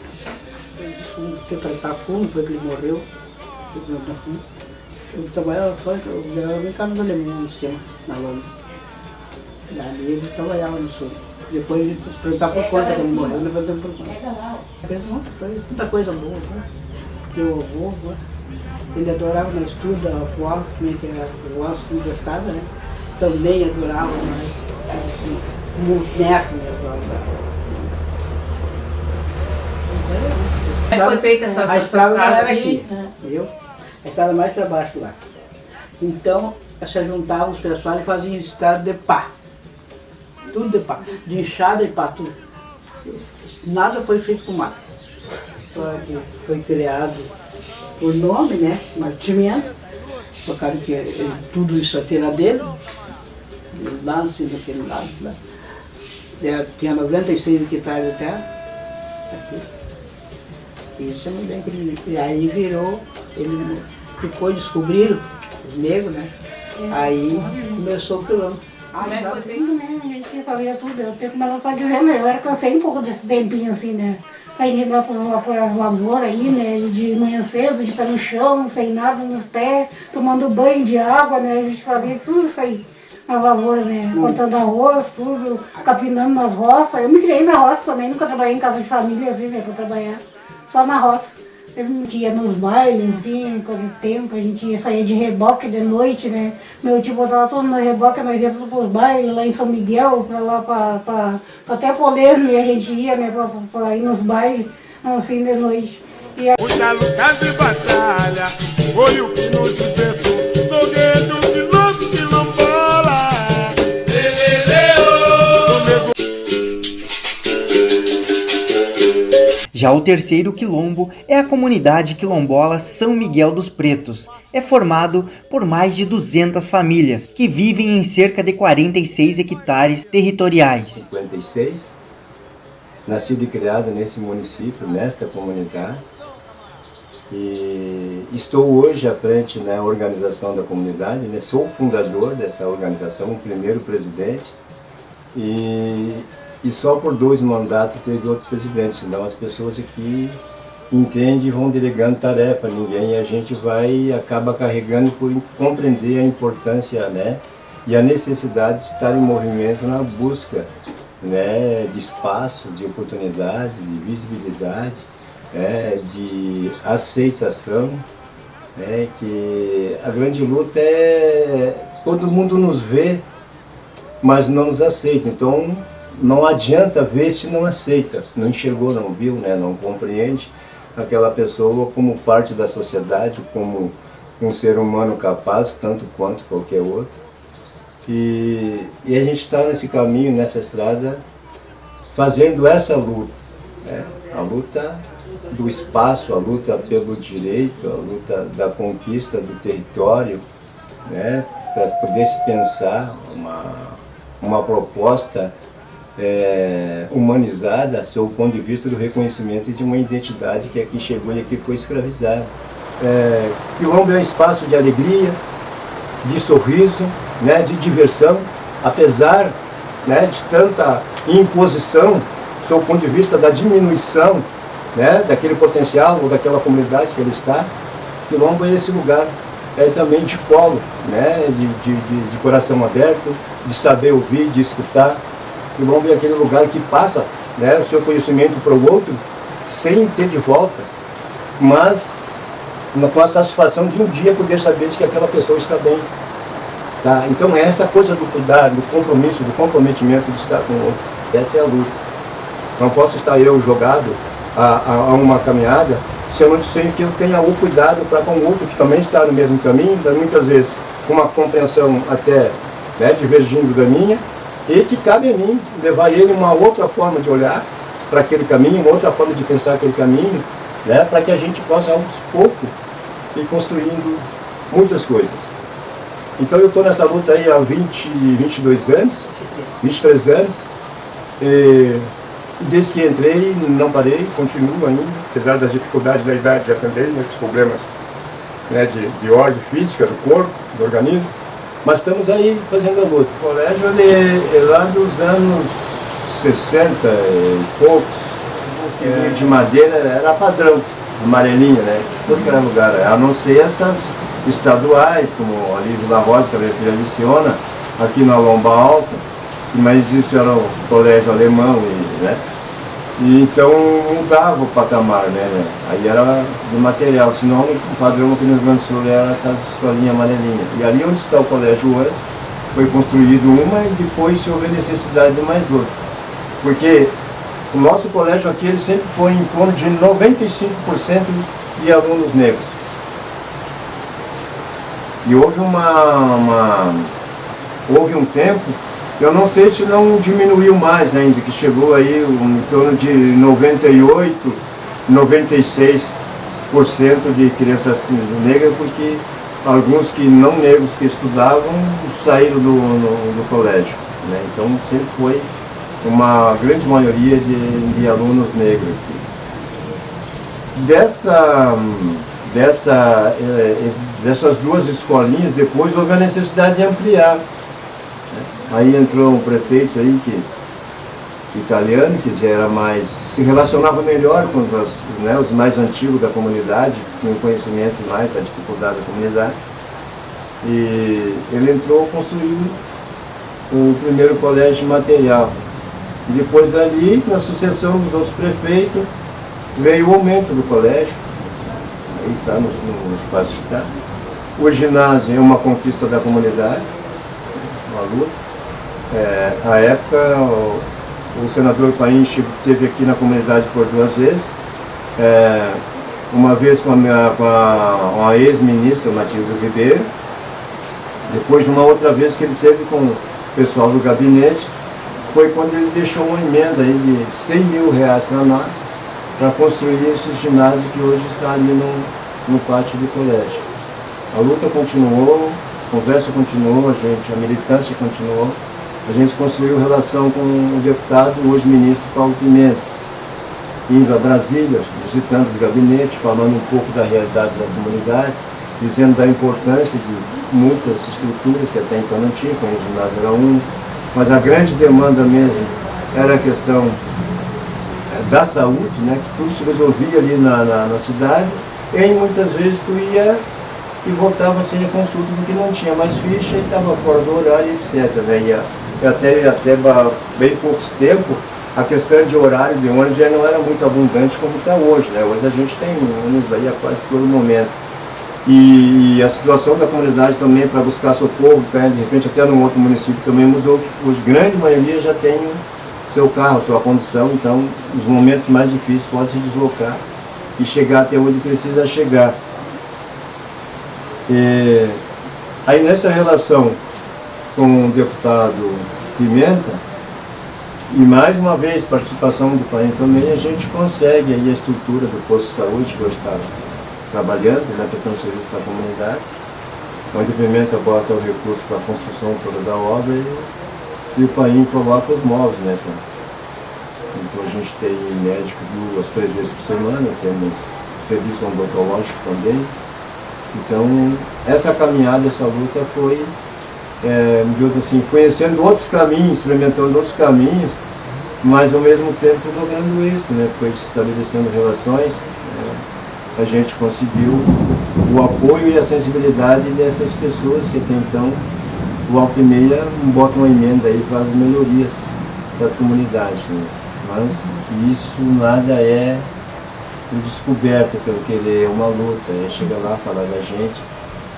[SPEAKER 8] fundo, porque plantar fundo, foi que ele morreu. Plantar fundo. Eu trabalhava só, eu em casa do alemão, em cima, na lama. Dali ele trabalhava no sul. Depois ele plantar por conta, quando ele morreu, ele plantou por conta. Foi muita coisa boa, né? Meu avô, né? Ele adorava no estudo, a avó, que era o nosso emprestado, né? Também adorava, né? O neto, né?
[SPEAKER 12] Como foi feita essa
[SPEAKER 8] estrada não era
[SPEAKER 12] aqui?
[SPEAKER 8] aqui, viu? A estrada mais para baixo lá. Então, se juntavam os pessoal e faziam estrada de pá. Tudo de pá. De enxada e pá, tudo. Nada foi feito com máquina. Só que foi criado por nome, né? Martimento. Por causa que tudo isso aqui era dele. Lá no centro daquele lado. Lá. Tinha 96 hectares de terra. Aqui. Isso eu não lembro. E aí virou, ele ficou, descobriram, os negros, né? Aí começou o quilômetro.
[SPEAKER 12] Como é que foi feito?
[SPEAKER 6] Né? A gente fazia tudo. Eu tenho como ela está dizendo, eu era cansei um pouco desse tempinho assim, né? Aí a gente lá para as lavouras aí, né? De manhã cedo, de pé no chão, sem nada nos pés, tomando banho de água, né? A gente fazia tudo isso aí. Nas lavouras, né? Cortando arroz, tudo, capinando nas roças. Eu me criei na roça também, nunca trabalhei em casa de família assim, né? Para trabalhar. Só na roça. A gente ia nos bailes, assim, com o tempo, a gente ia sair de reboque de noite, né? Meu tio botava todo no reboque, nós ia tudo pros bailes lá em São Miguel, pra lá, pra até Polesne a gente ia, né? Pra ir nos bailes, assim, de noite. E
[SPEAKER 13] Muita luta de batalha, foi o que nos despertou, sou guerreiro de louco que não bola.
[SPEAKER 4] Já o terceiro quilombo é a comunidade quilombola São Miguel dos Pretos. É formado por mais de 200 famílias, que vivem em cerca de 46 hectares territoriais.
[SPEAKER 14] 56, nascido e criado nesse município, nesta comunidade. E estou hoje à frente da organização da comunidade, né? Sou o fundador dessa organização, o primeiro presidente. E só por 2 mandatos teve outro presidente, senão as pessoas aqui entendem e vão delegando tarefa a ninguém, e a gente acaba carregando por compreender a importância, né, e a necessidade de estar em movimento na busca, né, de espaço, de oportunidade, de visibilidade, de aceitação, que a grande luta é todo mundo nos vê, mas não nos aceita. Então não adianta ver se não aceita, não enxergou, não viu, né? Não compreende aquela pessoa como parte da sociedade, como um ser humano capaz, tanto quanto qualquer outro. E a gente está nesse caminho, nessa estrada, fazendo essa luta, né? A luta do espaço, a luta pelo direito, a luta da conquista do território, né? Para poder se pensar uma proposta humanizada, sob o ponto de vista do reconhecimento de uma identidade que aqui chegou e aqui foi escravizada. Quilombo é um espaço de alegria, de sorriso, né, de diversão, apesar, né, de tanta imposição, sob o ponto de vista da diminuição, né, daquele potencial ou daquela comunidade que ele está. Quilombo é esse lugar também de colo, né, de coração aberto, de saber ouvir, de escutar. Quilombo é aquele lugar que passa, né, o seu conhecimento para o outro sem ter de volta, mas com a satisfação de um dia poder saber de que aquela pessoa está bem. Tá? Então é essa coisa do cuidar, do compromisso, do comprometimento de estar com o outro. Essa é a luta. Não posso estar eu jogado a uma caminhada se eu não sei que eu tenha o cuidado para com o outro que também está no mesmo caminho, muitas vezes com uma compreensão até, né, divergindo da minha, e que cabe a mim levar ele uma outra forma de olhar para aquele caminho, uma outra forma de pensar aquele caminho, né, para que a gente possa aos poucos ir construindo muitas coisas. Então eu estou nessa luta aí há 22 anos, 23 anos, e desde que entrei não parei, continuo ainda, apesar das dificuldades da idade de aprender, né, dos problemas, né, de ordem física do corpo, do organismo. Mas estamos aí fazendo a luta. O colégio é lá dos anos 60 e poucos, de madeira era padrão. amarelinha, né? Todo que era lugar, a não ser essas estaduais, como ali Vila Rosa, que a minha filha leciona, aqui na Lomba Alta, mas isso era o colégio alemão, né? E então mudava o patamar, né? Aí era do material, senão o padrão aqui no Rio Grande do Sul era essas escolinhas amarelinhas. E ali onde está o colégio hoje, foi construído uma e depois se houve necessidade de mais outra. Porque o nosso colégio aqui ele sempre foi em torno de 95% de alunos negros. E houve houve um tempo, eu não sei se não diminuiu mais ainda, que chegou aí em torno de 98, 96% de crianças negras, porque alguns que não negros que estudavam saíram do colégio, né? Então sempre foi uma grande maioria de alunos negros. Dessas duas escolinhas, depois houve a necessidade de ampliar, né? Aí entrou um prefeito aí italiano, que já era mais, se relacionava melhor com os mais antigos da comunidade, que tinham conhecimento mais da dificuldade da comunidade. E ele entrou construindo o primeiro colégio material. E depois dali, na sucessão dos outros prefeitos, veio o aumento do colégio. Aí está no espaço que está. O ginásio é uma conquista da comunidade, uma luta. À época, o senador Paim esteve aqui na comunidade por 2 vezes. Uma vez com a ex-ministra Matilde Ribeiro, depois de uma outra vez que ele teve com o pessoal do gabinete, foi quando ele deixou uma emenda aí de R$100 mil para nós, para construir esse ginásio que hoje está ali no pátio do colégio. A luta continuou, a conversa continuou, a militância continuou. A gente construiu relação com o deputado, hoje ministro Paulo Pimenta, indo a Brasília, visitando os gabinetes, falando um pouco da realidade da comunidade, dizendo da importância de muitas estruturas que até então não tinha, como o ginásio era um, mas a grande demanda mesmo era a questão da saúde, né, que tudo se resolvia ali na cidade, e muitas vezes tu ia e voltava sem a consulta porque não tinha mais ficha e estava fora do horário, etc. Né? E até bem poucos tempos, a questão de horário de ônibus já não era muito abundante como está hoje, né? Hoje a gente tem ônibus aí a quase todo momento. E a situação da comunidade também para buscar socorro, né? De repente até num outro município também mudou, que hoje grande maioria já tem seu carro, sua condução, então nos momentos mais difíceis pode se deslocar e chegar até onde precisa chegar. Aí nessa relação com o deputado Pimenta, e mais uma vez participação do Paim também, a gente consegue aí a estrutura do posto de saúde que hoje está trabalhando, né, prestando serviço para a comunidade, onde o Pimenta bota o recurso para a construção toda da obra e o Paim coloca os móveis, né? Então a gente tem médico 2, 3 vezes por semana, temos serviço odontológico também. Então essa caminhada, essa luta foi assim, conhecendo outros caminhos, experimentando outros caminhos, mas ao mesmo tempo logrando isso, né? Foi estabelecendo relações, a gente conseguiu o apoio e a sensibilidade dessas pessoas que até então, volta e meia, botam uma emenda aí para as melhorias das comunidades, né? Mas isso nada é descoberto pelo querer, é uma luta, é chegar lá, falar da gente,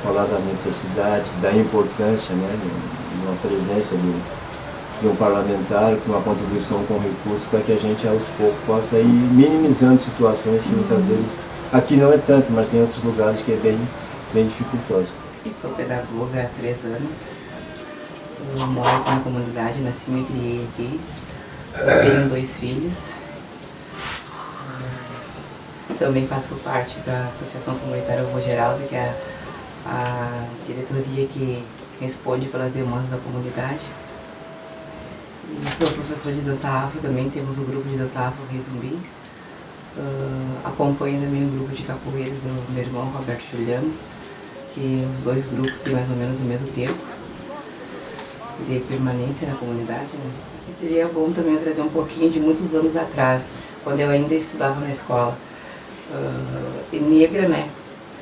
[SPEAKER 14] falar da necessidade, da importância, né, de uma presença de um parlamentar com uma contribuição com recursos para que a gente aos poucos possa ir minimizando situações que muitas vezes aqui não é tanto, mas tem outros lugares que é bem dificultoso.
[SPEAKER 15] Sou pedagoga há 3 anos, eu moro aqui na comunidade, nasci e me criei aqui, eu tenho 2 filhos. Também faço parte da Associação Comunitária Avô Geraldo, que é a diretoria que responde pelas demandas da comunidade. E sou professor de dança afro, também temos o grupo de dança afro Rei Zumbi. Acompanho também o grupo de capoeiras do meu irmão Roberto Juliano, que os 2 grupos têm mais ou menos o mesmo tempo de permanência na comunidade, né? E seria bom também eu trazer um pouquinho de muitos anos atrás, quando eu ainda estudava na escola. negra, né?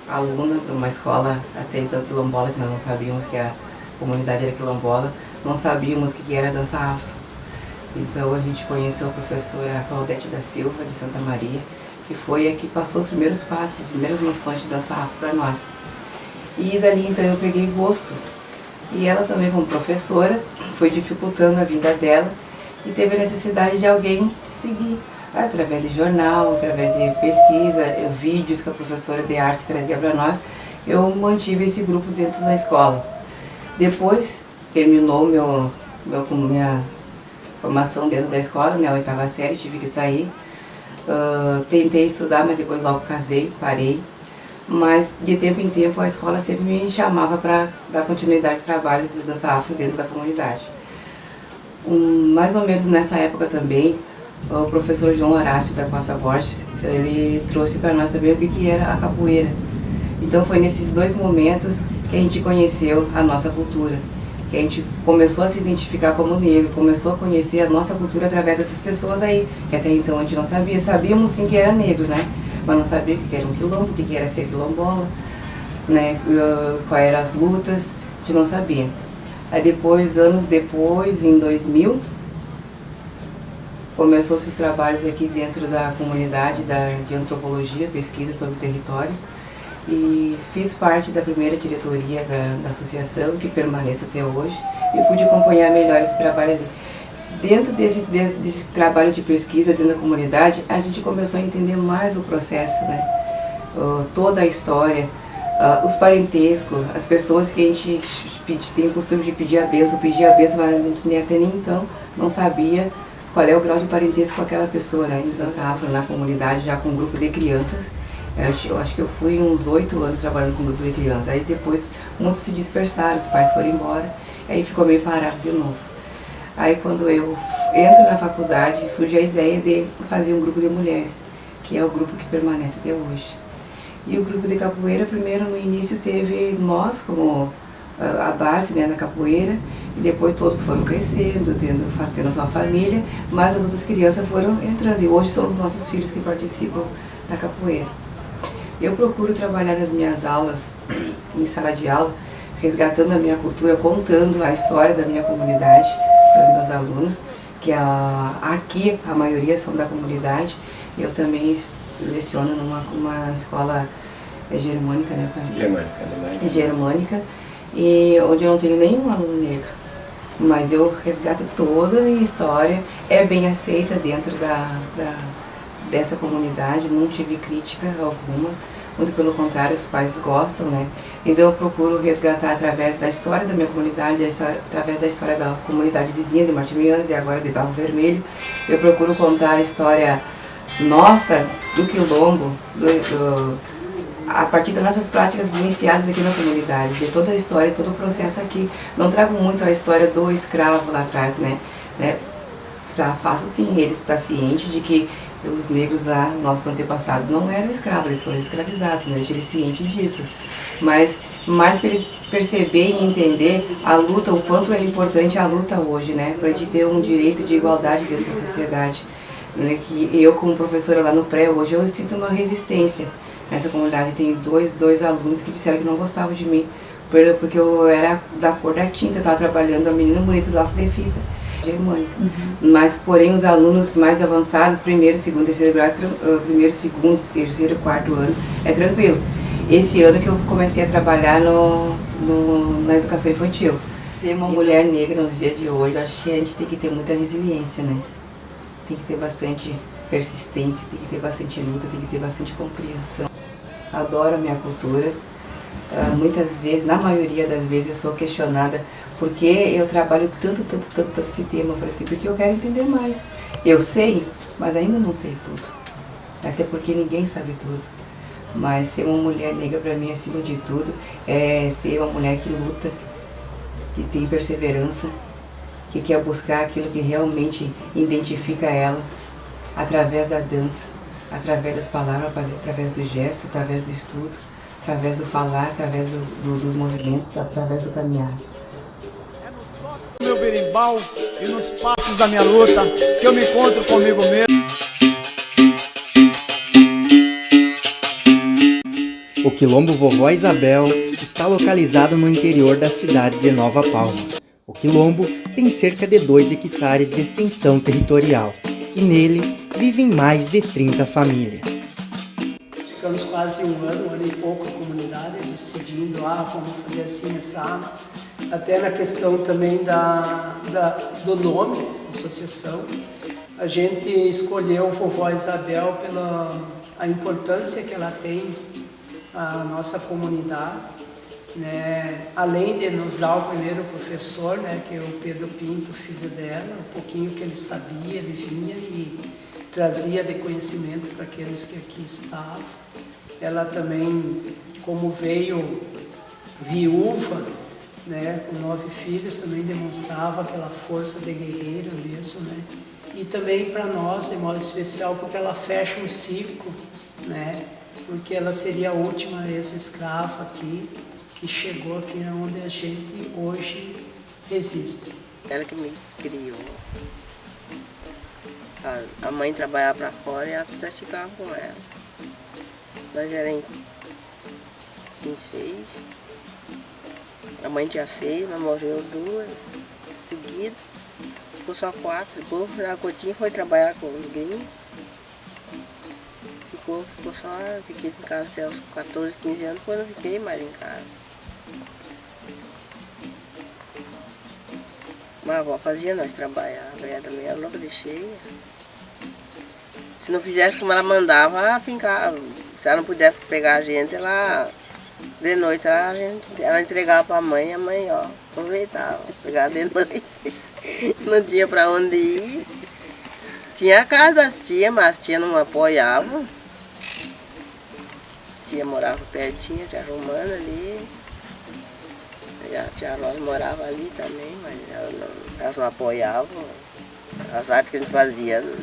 [SPEAKER 15] Aluna de uma escola até então quilombola, que nós não sabíamos que a comunidade era quilombola, não sabíamos o que era dança afro. Então a gente conheceu a professora Claudete da Silva, de Santa Maria, que foi a que passou os primeiros passos, as primeiras noções de dança afro para nós. E dali então eu peguei gosto. E ela também, como professora, foi dificultando a vida dela e teve a necessidade de alguém seguir, através de jornal, através de pesquisa, vídeos que a professora de artes trazia para nós. Eu mantive esse grupo dentro da escola. Depois terminou minha formação dentro da escola, né, a 8ª série, tive que sair. Tentei estudar, mas depois logo casei, parei. Mas de tempo em tempo a escola sempre me chamava para dar continuidade de trabalho de dança afro dentro da comunidade. Mais ou menos nessa época também, o professor João Horácio da Costa Borges, ele trouxe para nós saber o que era a capoeira. Então foi nesses 2 momentos que a gente conheceu a nossa cultura, que a gente começou a se identificar como negro, começou a conhecer a nossa cultura através dessas pessoas aí, que até então a gente não sabia. Sabíamos sim que era negro, né? Mas não sabia o que era um quilombo, o que era ser quilombola, né? Quais eram as lutas, a gente não sabia. Aí depois, anos depois, em 2000, começou-se os trabalhos aqui dentro da comunidade de antropologia, pesquisa sobre o território, e fiz parte da primeira diretoria da associação, que permanece até hoje, e pude acompanhar melhor esse trabalho ali. Dentro desse trabalho de pesquisa dentro da comunidade, a gente começou a entender mais o processo, né? Toda a história, os parentescos, as pessoas que a gente tem o costume de pedir a bênção, mas a gente até nem então não sabia qual é o grau de parentesco com aquela pessoa, né? Em dança afro na comunidade, já com um grupo de crianças. Eu acho que eu fui uns 8 anos trabalhando com um grupo de crianças. Aí depois muitos se dispersaram, os pais foram embora, aí ficou meio parado de novo. Aí quando eu entro na faculdade, surge a ideia de fazer um grupo de mulheres, que é o grupo que permanece até hoje. E o grupo de capoeira, primeiro no início teve nós como a base, né, da capoeira, e depois todos foram crescendo, tendo a sua família, mas as outras crianças foram entrando, e hoje são os nossos filhos que participam da capoeira. Eu procuro trabalhar nas minhas aulas, em sala de aula, resgatando a minha cultura, contando a história da minha comunidade para meus alunos, que aqui a maioria são da comunidade. Eu também leciono numa escola germânica, né? Germânica, e onde eu não tenho nenhum aluno negro. Mas eu resgato toda a minha história, é bem aceita dentro dessa comunidade, não tive crítica alguma, muito pelo contrário, os pais gostam, né? Então eu procuro resgatar através da história da minha comunidade, através da história da comunidade vizinha de Martimianos e agora de Barro Vermelho. Eu procuro contar a história nossa, do quilombo, a partir das nossas práticas vivenciadas aqui na comunidade, de toda a história, todo o processo aqui. Não trago muito a história do escravo lá atrás, né? Faço sim, ele está ciente de que os negros lá, nossos antepassados, não eram escravos, eles foram escravizados, né? Eles cientes disso. Mas mais para eles perceberem e entender a luta, o quanto é importante a luta hoje, né? Para a gente ter um direito de igualdade dentro da sociedade. Né? Que eu, como professora lá no pré, hoje eu sinto uma resistência. Nessa comunidade tem dois alunos que disseram que não gostavam de mim, porque eu era da cor da tinta, eu estava trabalhando a menina bonita do laço de fita, germânica. Mas, porém, os alunos mais avançados, primeiro, segundo, terceiro grau, primeiro, segundo, terceiro, quarto ano, é tranquilo. Esse ano que eu comecei a trabalhar na educação infantil. Ser uma mulher negra nos dias de hoje, eu acho que a gente tem que ter muita resiliência, né? Tem que ter bastante persistência, tem que ter bastante luta, tem que ter bastante compreensão. Adoro a minha cultura. Muitas vezes, na maioria das vezes, sou questionada porque eu trabalho tanto esse tema. Eu falei assim, porque eu quero entender mais. Eu sei, mas ainda não sei tudo. Até porque ninguém sabe tudo. Mas ser uma mulher negra, para mim, acima de tudo, é ser uma mulher que luta, que tem perseverança, que quer buscar aquilo que realmente identifica ela, através da dança, através das palavras, através do gesto, através do estudo, através do falar, através dos movimentos, através do caminhar.
[SPEAKER 1] No meu berimbau e nos passos da minha luta, que eu me encontro comigo mesmo.
[SPEAKER 4] O Quilombo Vovó Isabel está localizado no interior da cidade de Nova Palma. O quilombo tem cerca de 2 hectares de extensão territorial e nele vivem mais de 30 famílias.
[SPEAKER 8] Ficamos quase um ano e pouco a comunidade decidindo, vamos fazer assim, assado. Até na questão também do nome da associação. A gente escolheu Vovó Isabel pela a importância que ela tem à nossa comunidade, né? Além de nos dar o primeiro professor, né, que é o Pedro Pinto, filho dela, um pouquinho que ele sabia, ele vinha e trazia de conhecimento para aqueles que aqui estavam. Ela também, como veio viúva, né, com 9 filhos, também demonstrava aquela força de guerreira mesmo, né? E também para nós, de modo especial, porque ela fecha um ciclo, né? Porque ela seria a última ex-escrava aqui, que chegou aqui onde a gente hoje resiste.
[SPEAKER 16] Ela que me criou. A mãe trabalhava para fora e ela ficava com ela. Nós éramos em 6. A mãe tinha 6, mas morreu 2 seguidas. Ficou só 4. Depois a Cotinha foi trabalhar com os gringos. Ficou só, fiquei em casa até os 14, 15 anos, depois não fiquei mais em casa. Mas a avó fazia nós trabalhar, ela era meio louca de cheia. Se não fizesse como ela mandava, ela fincava. Se ela não pudesse pegar a gente, ela de noite ela entregava para a mãe aproveitava, pegava de noite. Não tinha para onde ir. Tinha a casa das tias, mas as tias não apoiavam. A tia morava pertinho, a tia Romana ali. A tia Rosa morava ali também, mas elas não apoiavam. As artes que a gente fazia. Eu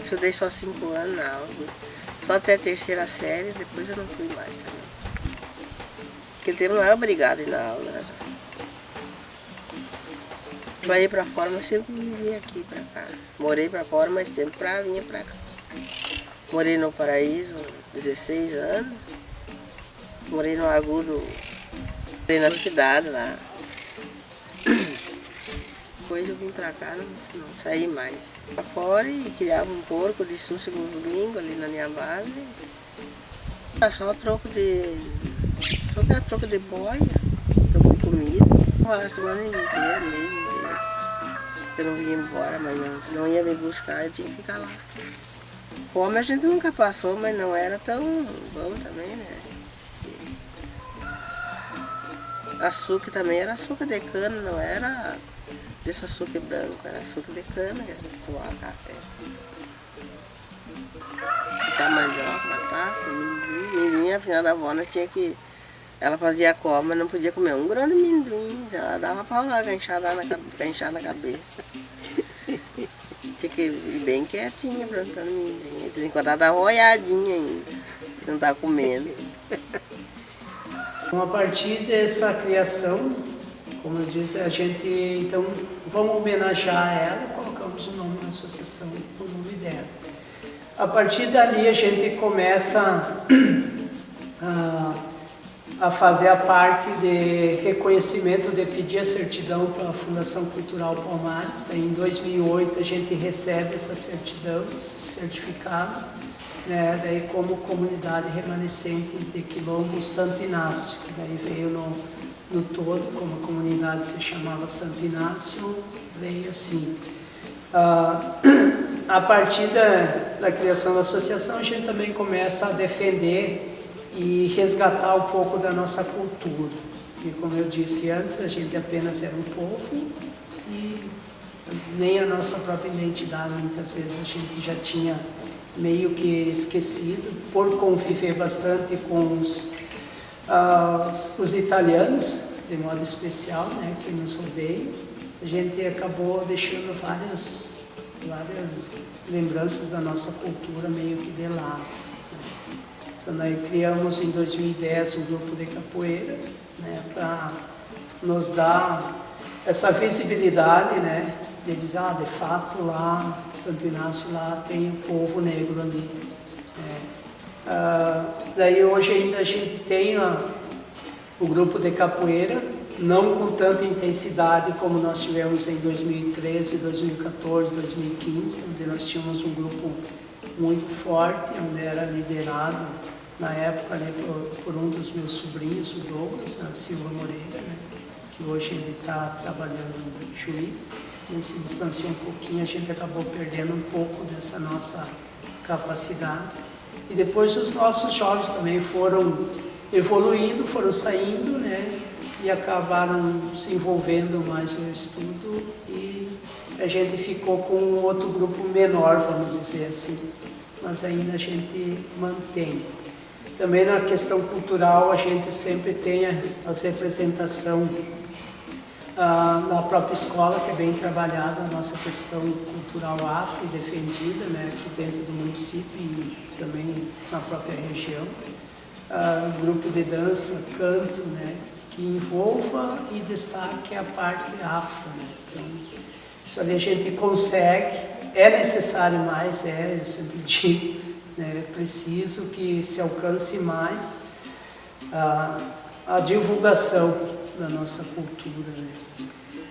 [SPEAKER 16] estudei só 5 anos na aula. Só até a 3ª série, depois eu não fui mais também. Naquele tempo não era obrigado a ir na aula, né? Trabalhei para fora, mas sempre vim aqui para cá. Morei para fora, mas sempre vinha para cá. Morei no Paraíso 16 anos. Morei no Agudo, morei na cidade lá. Depois eu vim para cá, não saí mais. Para fora e criava um porco de sushi com os gringos ali na minha base. Era só troco de boia, troco de comida. A semana inteira mesmo. Eu não ia embora, mas não ia me buscar, eu tinha que ficar lá. Fome a gente nunca passou, mas não era tão bom também, né? Açúcar também era açúcar de cana, não era desse açúcar branco, era açúcar de cana, que a gente tomava café. Ficar mandioca, batata, minha afinal da avó, tinha que... Ela fazia cova, mas não podia comer um grão de amendoim, já dava pra lá, enchar na cabeça. Tinha que ir bem quietinha plantando amendoim. De vez em quando ela dava uma olhadinha ainda, se não estava comendo.
[SPEAKER 8] A partir dessa criação, como eu disse, a gente, então, vamos homenagear ela, colocamos o nome da associação, o nome dela. A partir dali a gente começa a fazer a parte de reconhecimento, de pedir a certidão para a Fundação Cultural Palmares. Daí, em 2008 a gente recebe essa certidão, esse certificado, né? Daí como comunidade remanescente de Quilombo Santo Inácio, que daí veio no todo, como a comunidade se chamava Santo Inácio, veio assim. A partir da criação da associação, a gente também começa a defender e resgatar um pouco da nossa cultura. E como eu disse antes, a gente apenas era um povo e nem a nossa própria identidade, muitas vezes a gente já tinha meio que esquecido, por conviver bastante com os italianos, de modo especial, né, que nos rodeiam. A gente acabou deixando várias lembranças da nossa cultura meio que de lado. Então, aí criamos em 2010 um grupo de capoeira, né, para nos dar essa visibilidade, né, de dizer, de fato lá, Santo Inácio lá tem o povo negro ali. Daí hoje ainda a gente tem o grupo de capoeira, não com tanta intensidade como nós tivemos em 2013, 2014, 2015, onde nós tínhamos um grupo muito forte, onde era liderado na época, né, por um dos meus sobrinhos, o Douglas, Silva Moreira, né, que hoje ele está trabalhando em Juí. Ele se distanciou um pouquinho, a gente acabou perdendo um pouco dessa nossa capacidade. E depois os nossos jovens também foram evoluindo, foram saindo, né, e acabaram se envolvendo mais no estudo, e a gente ficou com um outro grupo menor, vamos dizer assim, mas ainda a gente mantém. Também na questão cultural, a gente sempre tem a representação na própria escola, que é bem trabalhada, a nossa questão cultural afro e defendida, né, aqui dentro do município e também na própria região. Grupo de dança, canto, né, que envolva e destaque a parte afro, né. Então, isso ali a gente consegue, é necessário mais, eu sempre digo, né, é preciso que se alcance mais a divulgação da nossa cultura, né.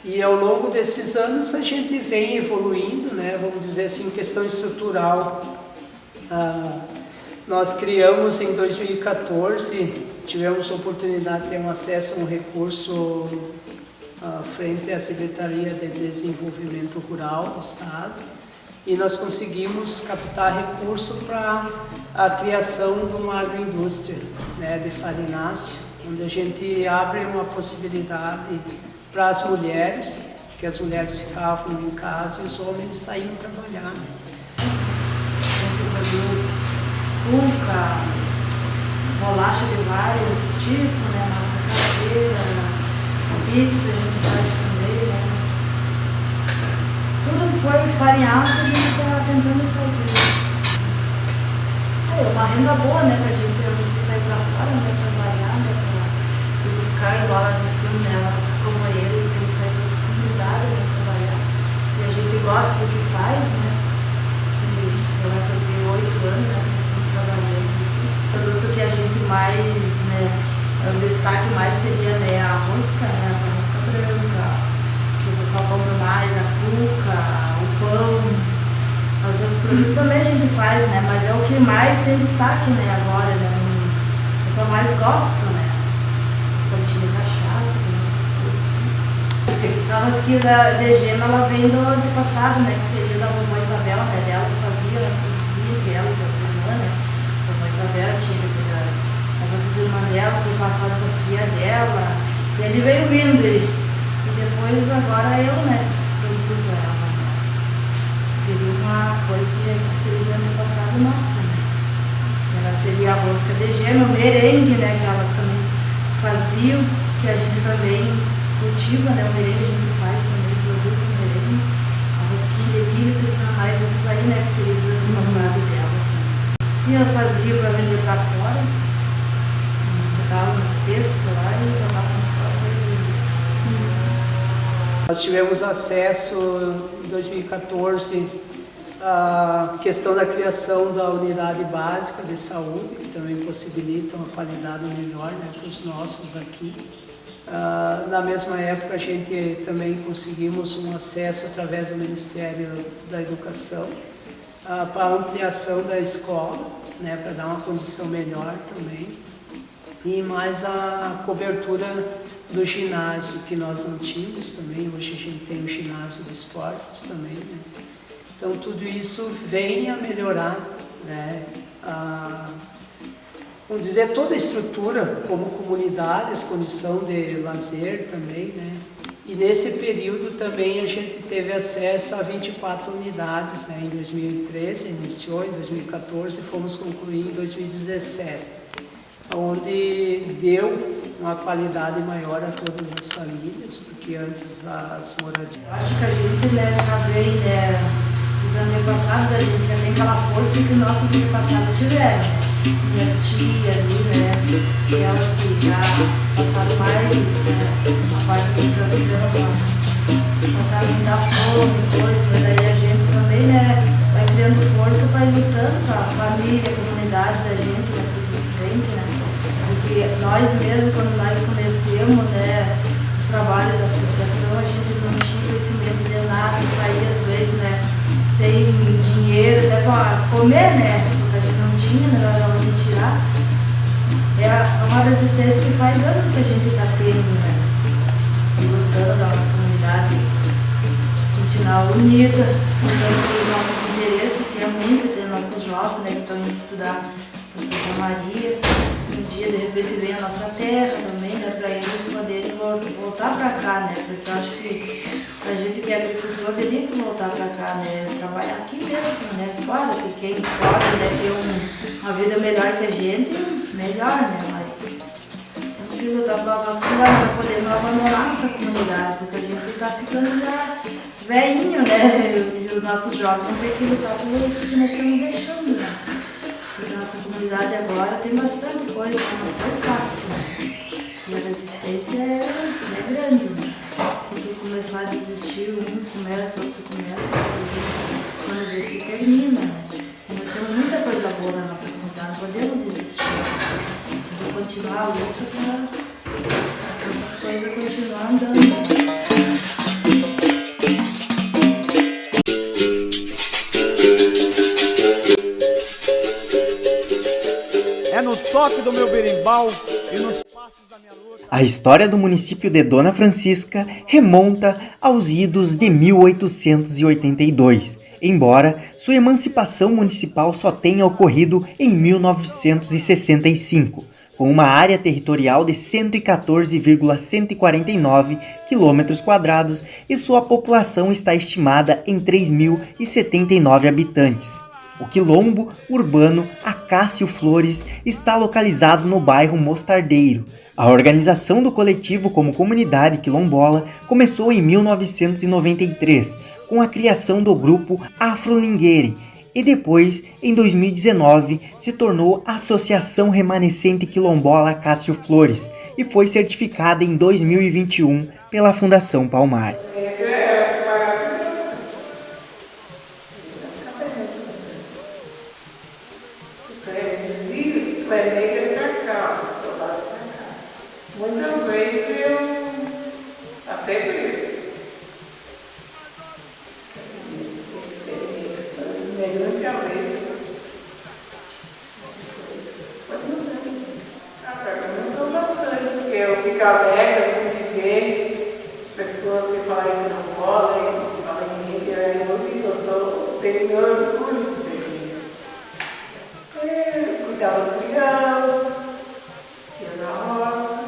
[SPEAKER 8] E ao longo desses anos a gente vem evoluindo, né, vamos dizer assim, em questão estrutural. Nós criamos em 2014, tivemos a oportunidade de ter um acesso a um recurso frente à Secretaria de Desenvolvimento Rural do Estado, e nós conseguimos captar recurso para a criação de uma agroindústria, né, de farináceo, onde a gente abre uma possibilidade para as mulheres, que as mulheres ficavam em casa e os homens saíam trabalhar, né.
[SPEAKER 17] A gente produz cuca, bolacha de vários tipos, né, massa caseira, pizza a gente faz também, né. Tudo que for farinhaço a gente está tentando fazer. É uma renda boa, né, pra gente não precisa sair para fora, né, trabalhar, né, para ir buscar, igual a né, nossas companheiras que tem que sair para as comunidades, né, trabalhar. E a gente gosta do que faz, né, e já vai fazer 8 anos, né, que nós estamos trabalhando. O produto que a gente mais, né, o destaque mais seria, né, a rosca, né, a rosca branca, que o pessoal compra mais, a cuca, o pão. Os outros produtos também a gente faz, né, mas é o que mais tem destaque, né, agora, né, o pessoal mais gosta, né, as pontinhas de cachaça, tem essas coisas assim. A rosquinha de gema, ela vem do antepassado, né, que seria da vovó Isabel, né, delas faziam, elas produziam entre elas, as irmãs, né, a vovó Isabel tinha as outras irmãs dela, foi passado para as filhas dela, e ele veio vindo, e depois agora eu, né, produzo ela. Seria uma coisa que seria do antepassado nossa, né? Ela seria a rosca de gema, o merengue, né? Que elas também faziam, que a gente também cultiva, né? O merengue a gente faz também, produz o merengue. A rosquinha de milho, são mais essas aí, né? Que seria do antepassado delas, né? Sim, elas faziam para vender para fora, botavam no cesto lá e botavam nas costas e vendiam.
[SPEAKER 8] Nós tivemos acesso em 2014 à questão da criação da unidade básica de saúde, que também possibilita uma qualidade melhor, né, para os nossos aqui. Na mesma época, a gente também conseguimos um acesso através do Ministério da Educação para a ampliação da escola, né, para dar uma condição melhor também, e mais a cobertura do ginásio, que nós não tínhamos também. Hoje a gente tem o ginásio de esportes também, né? Então tudo isso vem a melhorar, né, vamos dizer, toda a estrutura como comunidade, as condições de lazer também, né? E nesse período também a gente teve acesso a 24 unidades, né? Em 2013, iniciou, em 2014 fomos concluir em 2017, onde deu uma qualidade maior a todas as famílias, porque antes as moradias...
[SPEAKER 17] Eu acho que a gente, né, já vem, né, os antepassados da gente, já tem aquela força que nossos antepassados tiveram, né? E as tias ali, né, e elas que já passaram mais a parte da escravidão, passaram muita fome, coisa, daí a gente também, né, vai criando força para ir lutando com a família, a comunidade da gente, assim por frente, né? Porque nós mesmos, quando nós conhecemos, né, os trabalhos da associação, a gente não tinha conhecimento de nada, saía às vezes, né, sem dinheiro, até para comer, né? Porque a gente não tinha, né, não era onde tirar. É uma resistência que faz anos que a gente está tendo, né? E lutando na nossa comunidade, continuar unida, lutando pelos nossos interesses, que é muito ter nossos jovens, né, que estão indo estudar para Santa Maria. Um dia, de repente, vem a nossa terra também, né, para eles poderem voltar para cá, né? Porque eu acho que a gente que é agricultor teria que voltar para cá, né? Trabalhar aqui mesmo, né? Claro que quem pode, né, ter uma vida melhor que a gente, melhor, né? Mas temos que lutar pela nossa comunidade, para poder não abandonar nossa comunidade, porque a gente está ficando já velhinho, né? E os nossos jovens vão ter que lutar por isso que nós estamos deixando, né? Porque a nossa comunidade agora tem bastante coisa, não é fácil, né? E a resistência é grande, né? Se tu começar a desistir, um começa, outro começa, quando vê se termina, né? E nós temos muita coisa boa na nossa comunidade, não podemos desistir. Tem que continuar a luta para essas coisas continuar andando.
[SPEAKER 1] É no toque do meu berimbau e nos passos da minha luta.
[SPEAKER 4] A história do município de Dona Francisca remonta aos idos de 1882, embora sua emancipação municipal só tenha ocorrido em 1965, com uma área territorial de 114,149 km² e sua população está estimada em 3.079 habitantes. O quilombo urbano Acácio Flores está localizado no bairro Mostardeiro. A organização do coletivo como comunidade quilombola começou em 1993, com a criação do grupo Afrolinguere, e depois, em 2019, se tornou Associação Remanescente Quilombola Acácio Flores e foi certificada em 2021 pela Fundação Palmares.
[SPEAKER 18] Muitas vezes eu aceito isso. Mediante a vez, perguntam bastante, porque eu fico alegre assim, de ver as pessoas se falarem que não podem, falarem que é inútil, eu tenho meu orgulho de ser. Cuidar das crianças, ir na roça.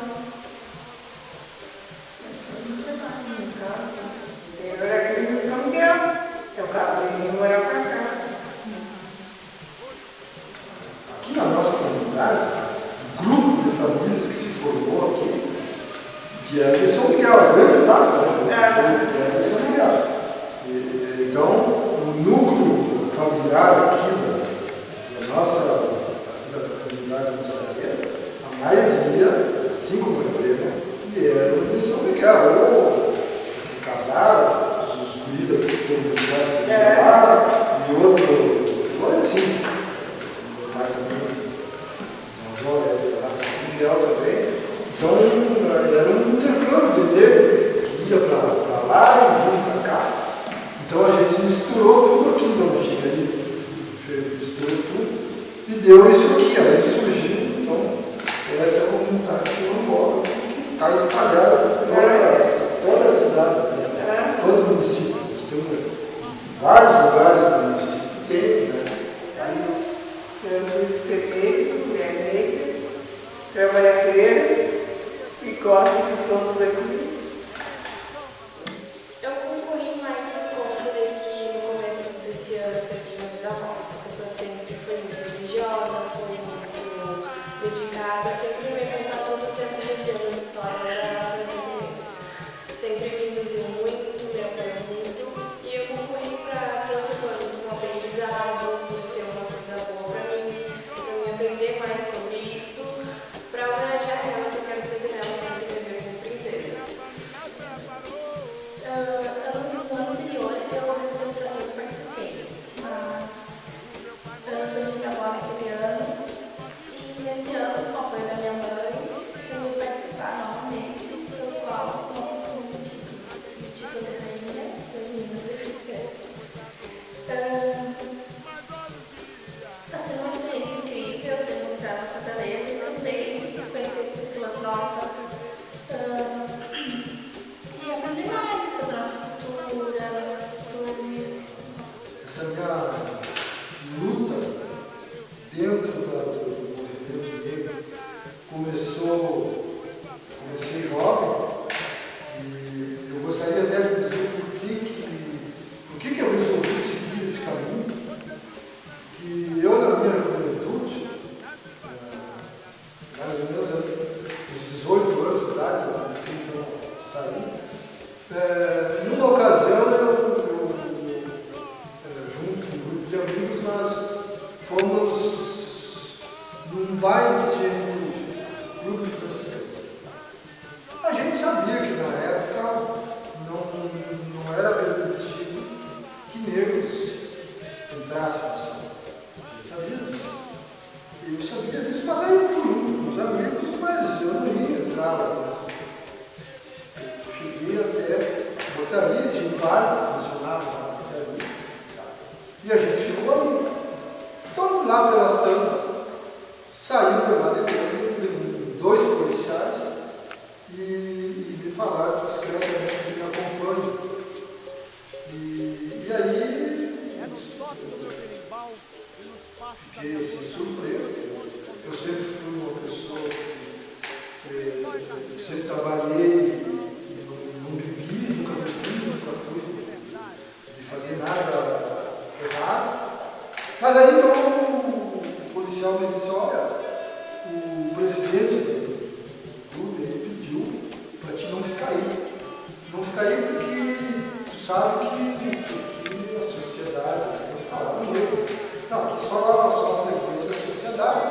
[SPEAKER 18] Eu casei e vim morar pra cá.
[SPEAKER 19] Aqui na nossa comunidade, um grupo de famílias que se formou aqui, que é de São Miguel, a grande parte é de São Miguel. Então, o núcleo familiar aqui da nossa comunidade brasileira, a maioria, assim como eu falei, vieram de São Miguel, ou casaram, e outro foi assim. Meu pai também, minha avó era de lá, São Miguel também. Então era um intercâmbio de negro que ia para lá e vinha para cá. Então a gente misturou tudo aqui, não chega ali, misturou tudo e deu isso aqui, aí surgiu. Então essa comunidade que eu moro está espalhada por toda a cidade, todo o município. Vários lugares do município tem, né?
[SPEAKER 18] Eu ser negro, mulher negra, trabalhadeira e gosto de todos aqui.
[SPEAKER 20] Eu concorri mais por conta de que no começo desse ano eu perdi meu bisavó. A pessoa que sempre foi muito religiosa, foi muito dedicada, sempre me contou tudo o que aconteceu na história da brasileira. Sempre me induziu muito, me apoiou muito. E eu concorri para tanto quanto um aprendizado, por ser uma coisa boa para mim aprender mais sobre isso, para homenagear ela, que eu quero sempre dela, sempre viver
[SPEAKER 19] sair. Numa ocasião, junto com um grupo de amigos, nós fomos num baile que tinha um clube francês. A gente sabia que na época não era permitido que negros entrassem no salão. A gente sabia disso. Eu sabia disso, mas aí eu fui junto com os amigos, mas eu não ia entrar lá. Eu cheguei até a portaria, tinha um bar que funcionava lá na portaria. E a gente ficou ali. Então lá pelas tantas, saiu de lá dentro, dois policiais, e me falaram discretamente que me acompanham. E aí, fiquei assim, surpreso. Eu sempre fui uma pessoa que eu sempre trabalhei, não bebi, nunca fui de fazer nada errado. Mas aí então o policial me disse, olha, o presidente do clube pediu para ti não ficar aí. Não ficar aí porque tu sabe que a sociedade tem que falar com ele. Não, que só frequência da sociedade.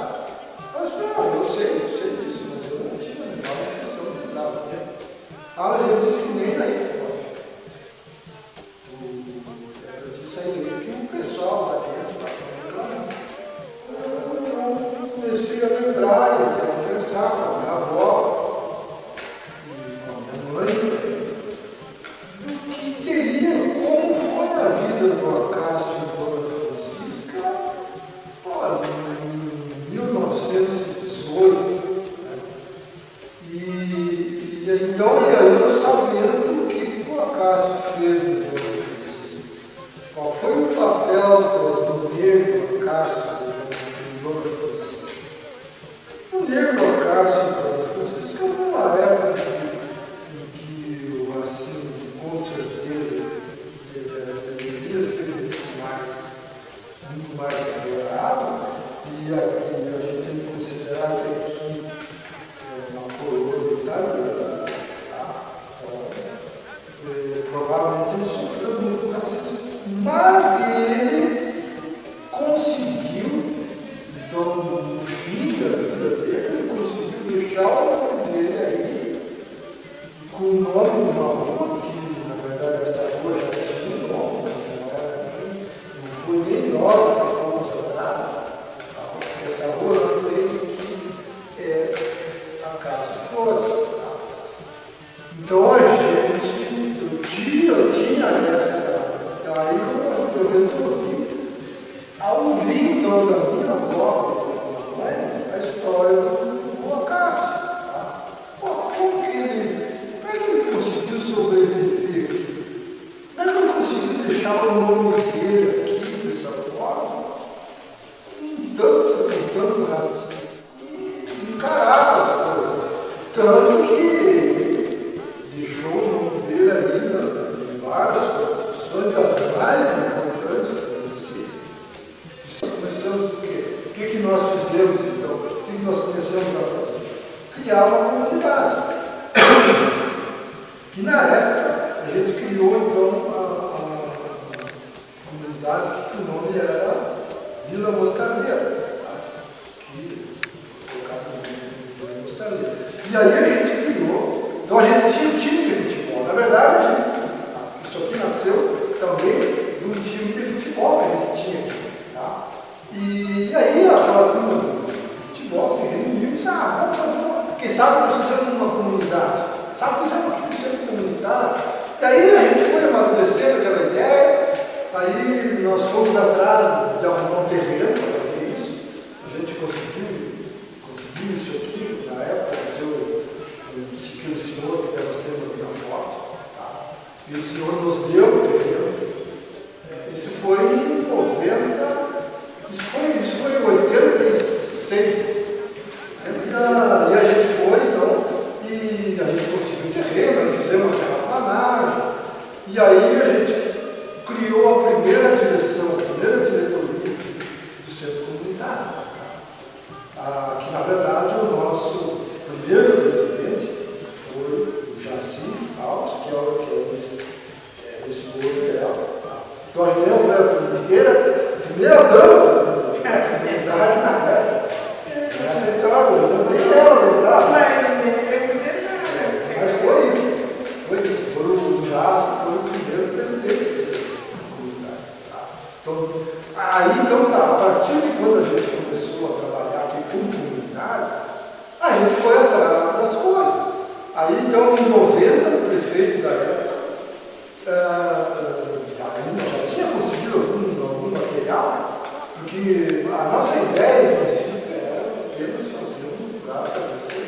[SPEAKER 19] Mas não, eu sei disso, mas eu não tinha nenhuma intenção de entrar, né? Mas eu disse que nem aí pode. Eu disse aí que o pessoal lá dentro, eu comecei a lembrar, a pensar com a minha avó, com a minha mãe, do que teria, como foi a vida do Acácio e Dona Francisca, em 1918. Então, eu sabendo o que o Acácio fez em Dona Francisca. Qual foi o papel do negro Acácio em Dona Francisca? O negro Acácio em Dona Francisca, numa época em que o racismo, com certeza, deveria ser muito mais melhorado, e a gente tem que considerar que aqui é uma coroa italiana, provavelmente ele sofreu muito racismo, mas ele conseguiu, então no fim da vida dele, ele conseguiu deixar o nome dele aí, com o nome de uma rua, que na verdade essa rua já tinha um nome, não foi nem nós que fomos atrás, essa rua lá dentro que é Acácio Flores. Então a gente, eu tinha essa, aí eu resolvi, ao ouvir então da minha avó, a história do Acácio. Como é que ele conseguiu sobreviver aqui? Como é que ele conseguiu deixar o nome dele aqui dessa forma? Com tanto racismo. E encarava as coisas. Tanto que deixou o nome dele aí em várias construções, das mais importantes do município. Começamos o quê? O que nós fizemos então? O que nós começamos a fazer? Criar uma comunidade. Que na época a gente criou então a comunidade que o nome era Vila Mostardeira. Que colocava o nome de Vila Mostardeira. E aí a gente criou, então a gente tinha um time de futebol. Na verdade, isso aqui nasceu também de um time de futebol que a gente tinha aqui. Tá? E aí aquela turma do futebol se reuniu e disse, vamos fazer uma. Quem sabe nós fizemos uma comunidade. Sabe, fizemos aqui uma comunidade. E aí a gente foi amadurecendo aquela ideia, aí nós fomos atrás de arrumar um terreno para fazer isso. A gente conseguiu isso aqui, na época, o senhor que nós temos aqui na foto, tá? E o senhor nos deu o terreno. Isso foi em 90, isso foi em 86. E a gente foi, então, e a gente conseguiu o terreno, aí fizemos a terraplanagem, e aí a gente criou a primeira direção, a primeira diretoria do centro comunitário. Que na verdade o nosso primeiro presidente foi o Jaci, Aí então tá, a partir de quando a gente começou a trabalhar aqui com comunidade, a gente foi atrás das coisas. Aí então em 90 o prefeito da época já tinha conseguido algum material, porque a nossa ideia em princípio era apenas fazer um lugar para você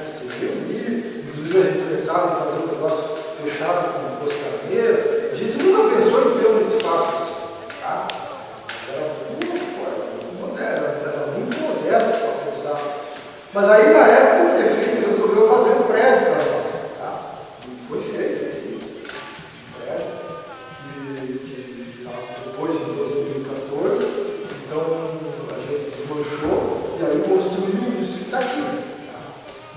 [SPEAKER 19] se reunir. Inclusive a gente pensava em fazer um negócio fechado com um costaneiro. A gente nunca pensou em ter um espaço assim, tá? Era muito modesto para pensar. Mas aí na época o prefeito resolveu fazer um prédio para nós, tá? E foi feito aqui, um prédio. Depois em 2014, então a gente desmanchou e aí construiu isso que está aqui. Tá?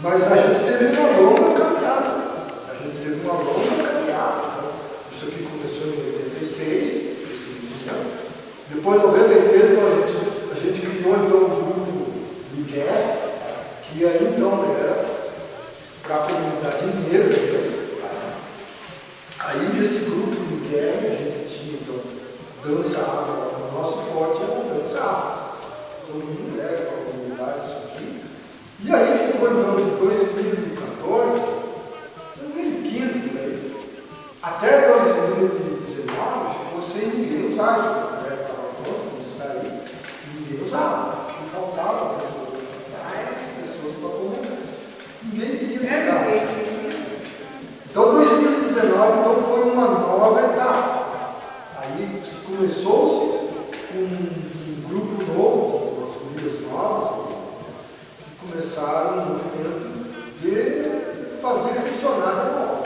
[SPEAKER 19] Mas a gente teve uma longa caminhada. Isso aqui começou em 86, depois em 93, então a gente criou então o grupo Miguel, que aí então era para a comunidade negra mesmo. Aí nesse grupo Miguel a gente tinha então dança afro, o nosso forte era dança afro. Todo mundo era para a comunidade isso aqui. E aí ficou então de 2014, 2015, até 2019 ficou sem ninguém usar isso. Estava pronto, isso está aí, ninguém usava. Não causava as pessoas para comer. Ninguém queria pegar. Então 2019 então, foi uma nova etapa. Aí começou-se um grupo novo, as famílias novas, que começaram um movimento de fazer funcionar de novo.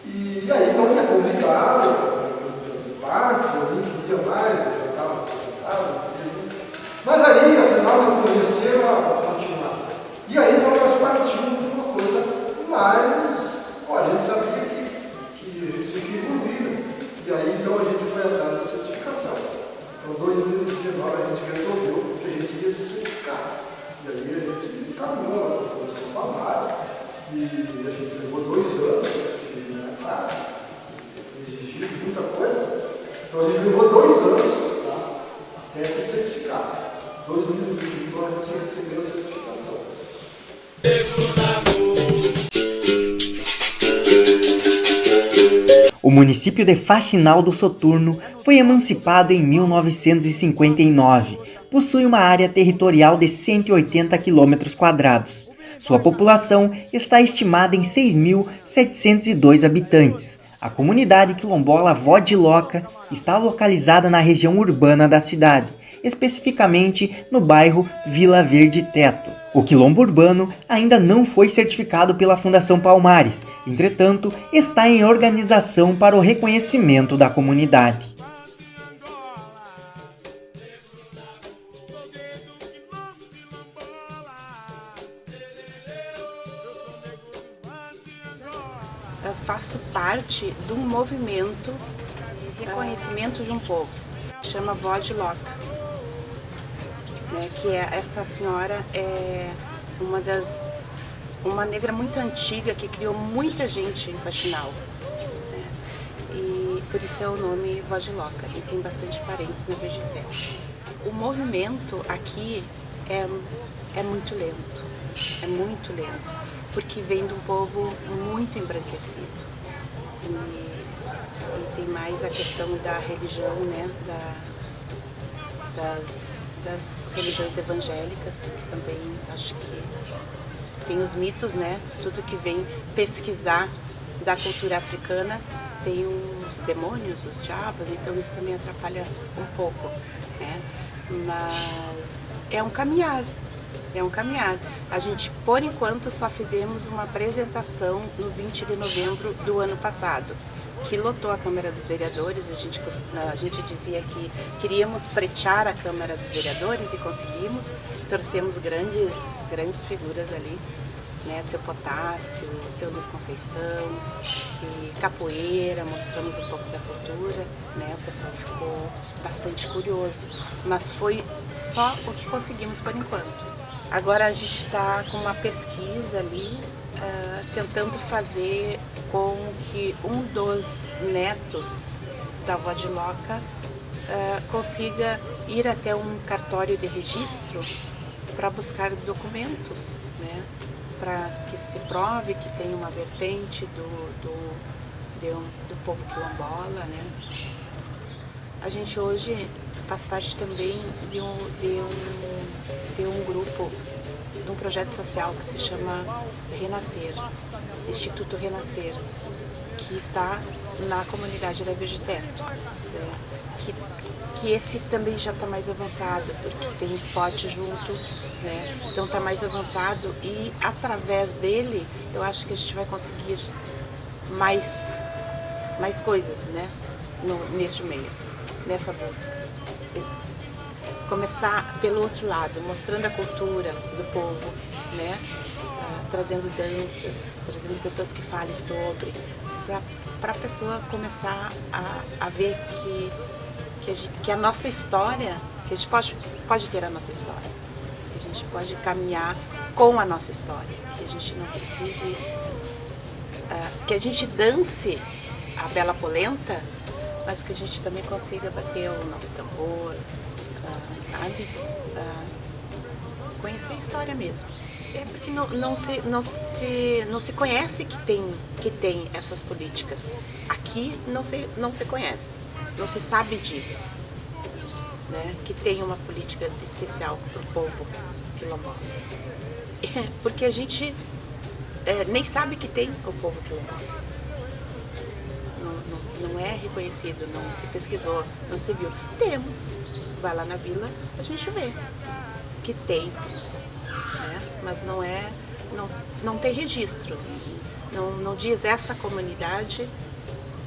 [SPEAKER 19] E aí então me convidaram para fazer parte, eu nem queria mais, eu já estava aposentado. Mas aí, afinal, me convenceram a continuar. E aí então nós partimos de uma coisa mais, a gente sabia que a gente tinha que evoluir. E aí então a gente foi atrás da certificação. Então em 2019 a gente resolveu que a gente ia se certificar. E aí a gente caminhou lá para a Fundação Palmar, e a gente levou 2 anos. Exigiu muita coisa, então a gente levou 2 anos, tá, até se certificar. 2021 a gente recebeu a certificação.
[SPEAKER 4] O município de Faxinal do Soturno foi emancipado em 1959. Possui uma área territorial de 180 km². Sua população está estimada em 6.702 habitantes. A comunidade quilombola Vó de Loca está localizada na região urbana da cidade, especificamente no bairro Vila Verde Teto. O quilombo urbano ainda não foi certificado pela Fundação Palmares, entretanto, está em organização para o reconhecimento da comunidade.
[SPEAKER 21] Eu faço parte de um movimento de reconhecimento de um povo, chama Vó de Loca, né, que essa senhora é uma negra muito antiga que criou muita gente em Faxinal, né, e por isso é o nome Vó de Loca, e tem bastante parentes na Verde Teto. O movimento aqui é muito lento, porque vem de um povo muito embranquecido. E tem mais a questão da religião, né, das religiões evangélicas, que também acho que tem os mitos, né, tudo que vem pesquisar da cultura africana tem os demônios, os diabos, então isso também atrapalha um pouco, né, mas é um caminhar. A gente, por enquanto, só fizemos uma apresentação no 20 de novembro do ano passado, que lotou a Câmara dos Vereadores. A gente dizia que queríamos pretear a Câmara dos Vereadores e conseguimos. Trouxemos grandes figuras ali, né? Seu Potássio, seu Luiz Conceição, e capoeira, mostramos um pouco da cultura, né? O pessoal ficou bastante curioso, mas foi só o que conseguimos por enquanto. Agora a gente está com uma pesquisa ali, tentando fazer com que um dos netos da Vó de Loca consiga ir até um cartório de registro para buscar documentos, né? Para que se prove que tem uma vertente do povo quilombola, né? A gente hoje faz parte também de um grupo, de um projeto social que se chama Renascer, Instituto Renascer, que está na comunidade da Virgiteto, né? Que esse também já está mais avançado, porque tem esporte junto, né? Então está mais avançado e através dele eu acho que a gente vai conseguir mais coisas, né? Neste meio, nessa busca. Começar pelo outro lado, mostrando a cultura do povo, né? Trazendo danças, trazendo pessoas que falem sobre, para a pessoa começar a ver que a nossa história, que a gente pode ter a nossa história, que a gente pode caminhar com a nossa história, que a gente não precise, que a gente dance a bela polenta, mas que a gente também consiga bater o nosso tambor, sabe? Conhecer a história mesmo. É porque não se conhece que tem essas políticas. Aqui não se conhece, não se sabe disso, né? Que tem uma política especial para o povo quilombola. Porque a gente nem sabe que tem o povo quilombola. Não é reconhecido, não se pesquisou, não se viu. Temos, vai lá na vila, a gente vê que tem, né? Mas não tem registro, não diz essa comunidade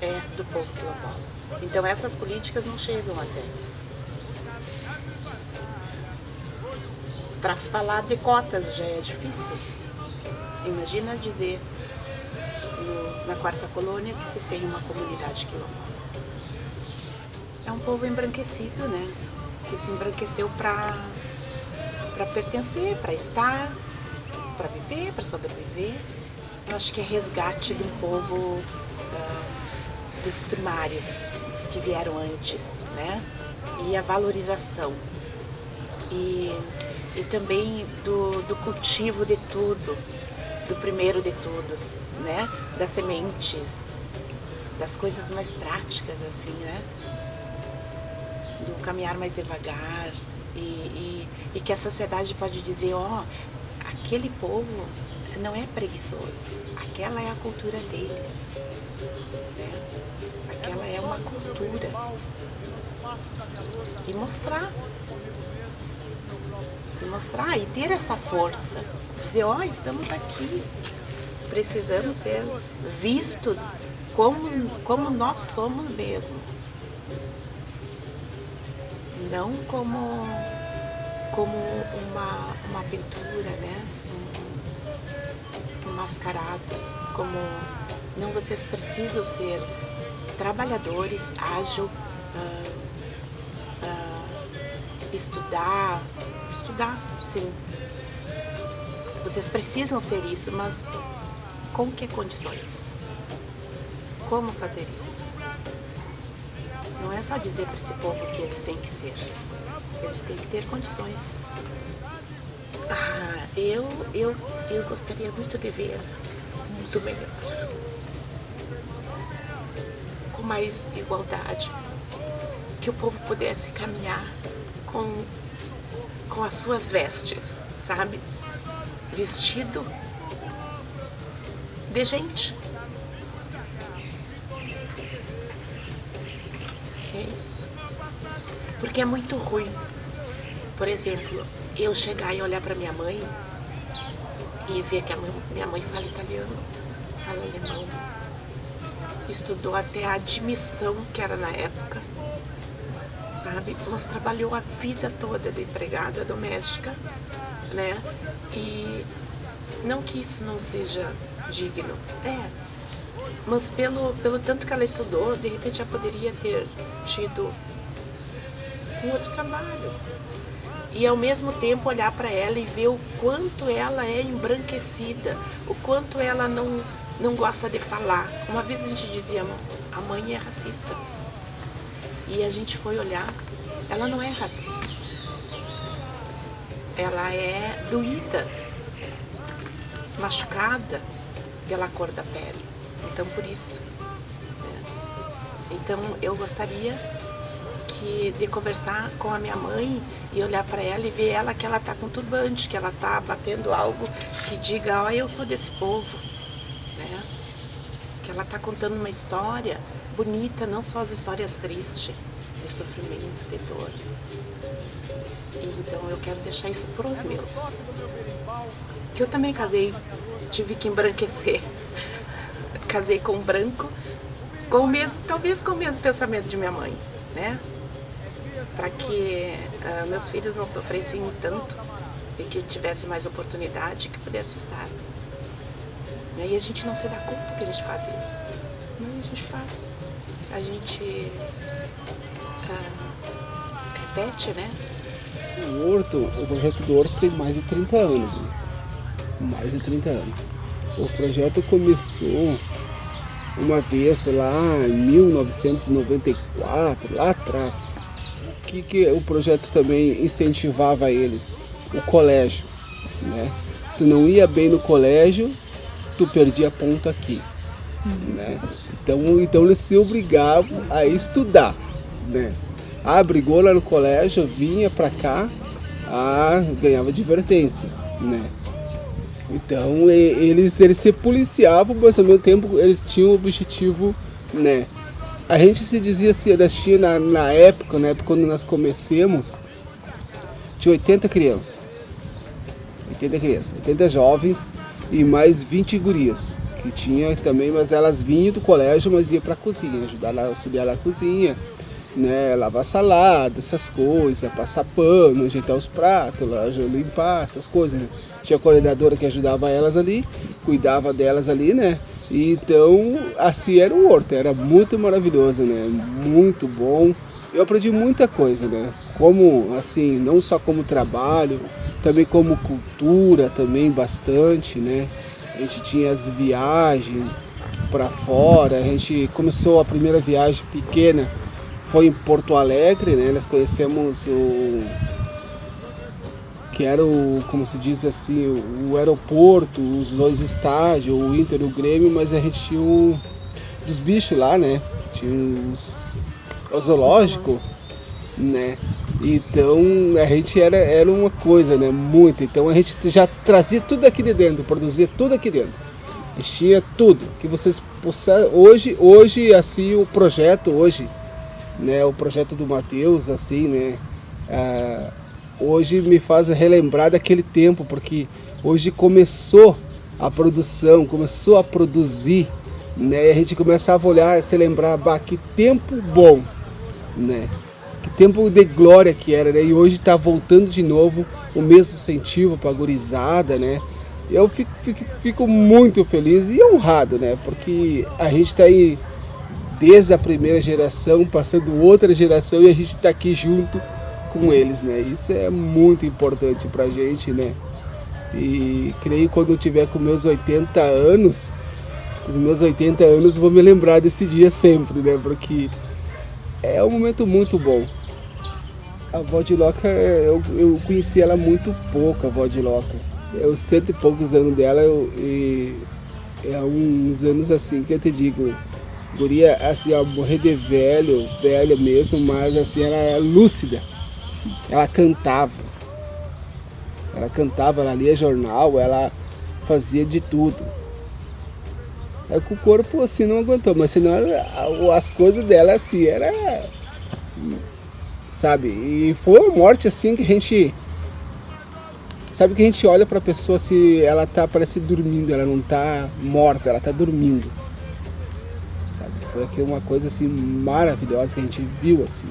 [SPEAKER 21] é do povo quilombola. Então essas políticas não chegam até. Para falar de cotas já é difícil. Imagina dizer na quarta colônia que se tem uma comunidade quilombola. É um povo embranquecido, né? Que se embranqueceu para pertencer, para estar, para viver, para sobreviver. Eu acho que é resgate de um povo dos primários, dos que vieram antes, né? E a valorização. E também do cultivo de tudo, do primeiro de todos, né? Das sementes, das coisas mais práticas, assim, né? Do caminhar mais devagar e que a sociedade pode dizer, aquele povo não é preguiçoso, aquela é a cultura deles, né? Aquela é uma cultura. E mostrar e ter essa força, dizer, estamos aqui, precisamos ser vistos como nós somos mesmo, não como uma pintura, né? Mascarados, como não, vocês precisam ser trabalhadores, ágil, estudar, sim. Vocês precisam ser isso, mas com que condições? Como fazer isso? Não é só dizer para esse povo que eles têm que ser. Eles têm que ter condições. Eu gostaria muito de ver muito melhor. Com mais igualdade. Que o povo pudesse caminhar com as suas vestes, sabe? Vestido de gente. É isso. Porque é muito ruim. Por exemplo, eu chegar e olhar para minha mãe e ver que minha mãe fala italiano, fala alemão, estudou até a admissão que era na época, sabe? Mas trabalhou a vida toda de empregada doméstica, né? E não que isso não seja digno, mas pelo tanto que ela estudou, de repente já poderia ter tido um outro trabalho. E ao mesmo tempo olhar para ela e ver o quanto ela é embranquecida, o quanto ela não gosta de falar. Uma vez a gente dizia, a mãe é racista. E a gente foi olhar, ela não é racista. Ela é doída, machucada pela cor da pele. Então, por isso. Então, eu gostaria de conversar com a minha mãe e olhar para ela e ver ela que ela tá com turbante, que ela tá batendo algo que diga, ó, eu sou desse povo, né? Que ela tá contando uma história bonita, não só as histórias tristes, de sofrimento, de dor. E então eu quero deixar isso pros meus. Que eu também casei, tive que embranquecer. Casei com um branco, talvez com o mesmo pensamento de minha mãe, né? Para que meus filhos não sofressem tanto e que tivesse mais oportunidade, que pudesse estar. E a gente não se dá conta que a gente faz isso. Mas a gente faz. A gente repete, né?
[SPEAKER 2] O projeto do Horto tem mais de 30 anos. Mais de 30 anos. O projeto começou uma vez lá em 1994, lá atrás. Que o projeto também incentivava eles? O colégio, né? Tu não ia bem no colégio, tu perdia ponto aqui, né? Então eles se obrigavam a estudar, né? Brigou lá no colégio, vinha pra cá, ganhava advertência, né? Então eles se policiavam, mas ao mesmo tempo eles tinham o objetivo, né? A gente se dizia assim, na época quando nós comecemos, tinha 80 crianças. 80 jovens e mais 20 gurias. Que tinha também, mas elas vinham do colégio, mas iam para a cozinha, auxiliar na cozinha, né? Lavar salada, essas coisas, passar pano, ajeitar os pratos, limpar essas coisas, né? Tinha a coordenadora que ajudava elas ali, cuidava delas ali, né? Então, assim era o Horto, era muito maravilhoso, né? Muito bom. Eu aprendi muita coisa, né? Como, assim, não só como trabalho, também como cultura, também bastante, né? A gente tinha as viagens para fora, a gente começou a primeira viagem pequena, foi em Porto Alegre, né? Nós conhecemos que era como se diz assim, o aeroporto, os dois estádios, o Inter e o Grêmio, mas a gente tinha dos bichos lá, né? Tinha o zoológico, né? Então a gente era uma coisa, né? Muito. Então a gente já trazia tudo aqui de dentro, produzia tudo aqui dentro. Enchia tudo que vocês possam. Hoje assim o projeto né? O projeto do Matheus, assim, né? Hoje me faz relembrar daquele tempo, porque hoje começou a produção, começou a produzir, né? E a gente começava a olhar, se lembrar, que tempo bom, né? Que tempo de glória que era, né? E hoje está voltando de novo o mesmo incentivo para a gurizada, né? Eu fico muito feliz e honrado, né? Porque a gente está aí desde a primeira geração, passando outra geração e a gente está aqui junto com eles, né? Isso é muito importante pra gente, né? E creio que quando eu tiver com meus 80 anos, vou me lembrar desse dia sempre, né? Porque é um momento muito bom. A avó de Loca, eu conheci ela muito pouco, a avó de Loca. Eu 100 e poucos anos dela, e é uns anos assim que eu te digo, guria, assim, ó, morrer de velha mesmo, mas assim, ela é lúcida. Ela cantava, ela lia jornal, ela fazia de tudo. Aí que o corpo assim não aguentou, mas senão as coisas dela assim, era, sabe, e foi uma morte assim que a gente, sabe, que a gente olha pra pessoa assim, ela parece dormindo, ela não tá morta, ela tá dormindo, sabe, foi uma coisa assim maravilhosa que a gente viu assim,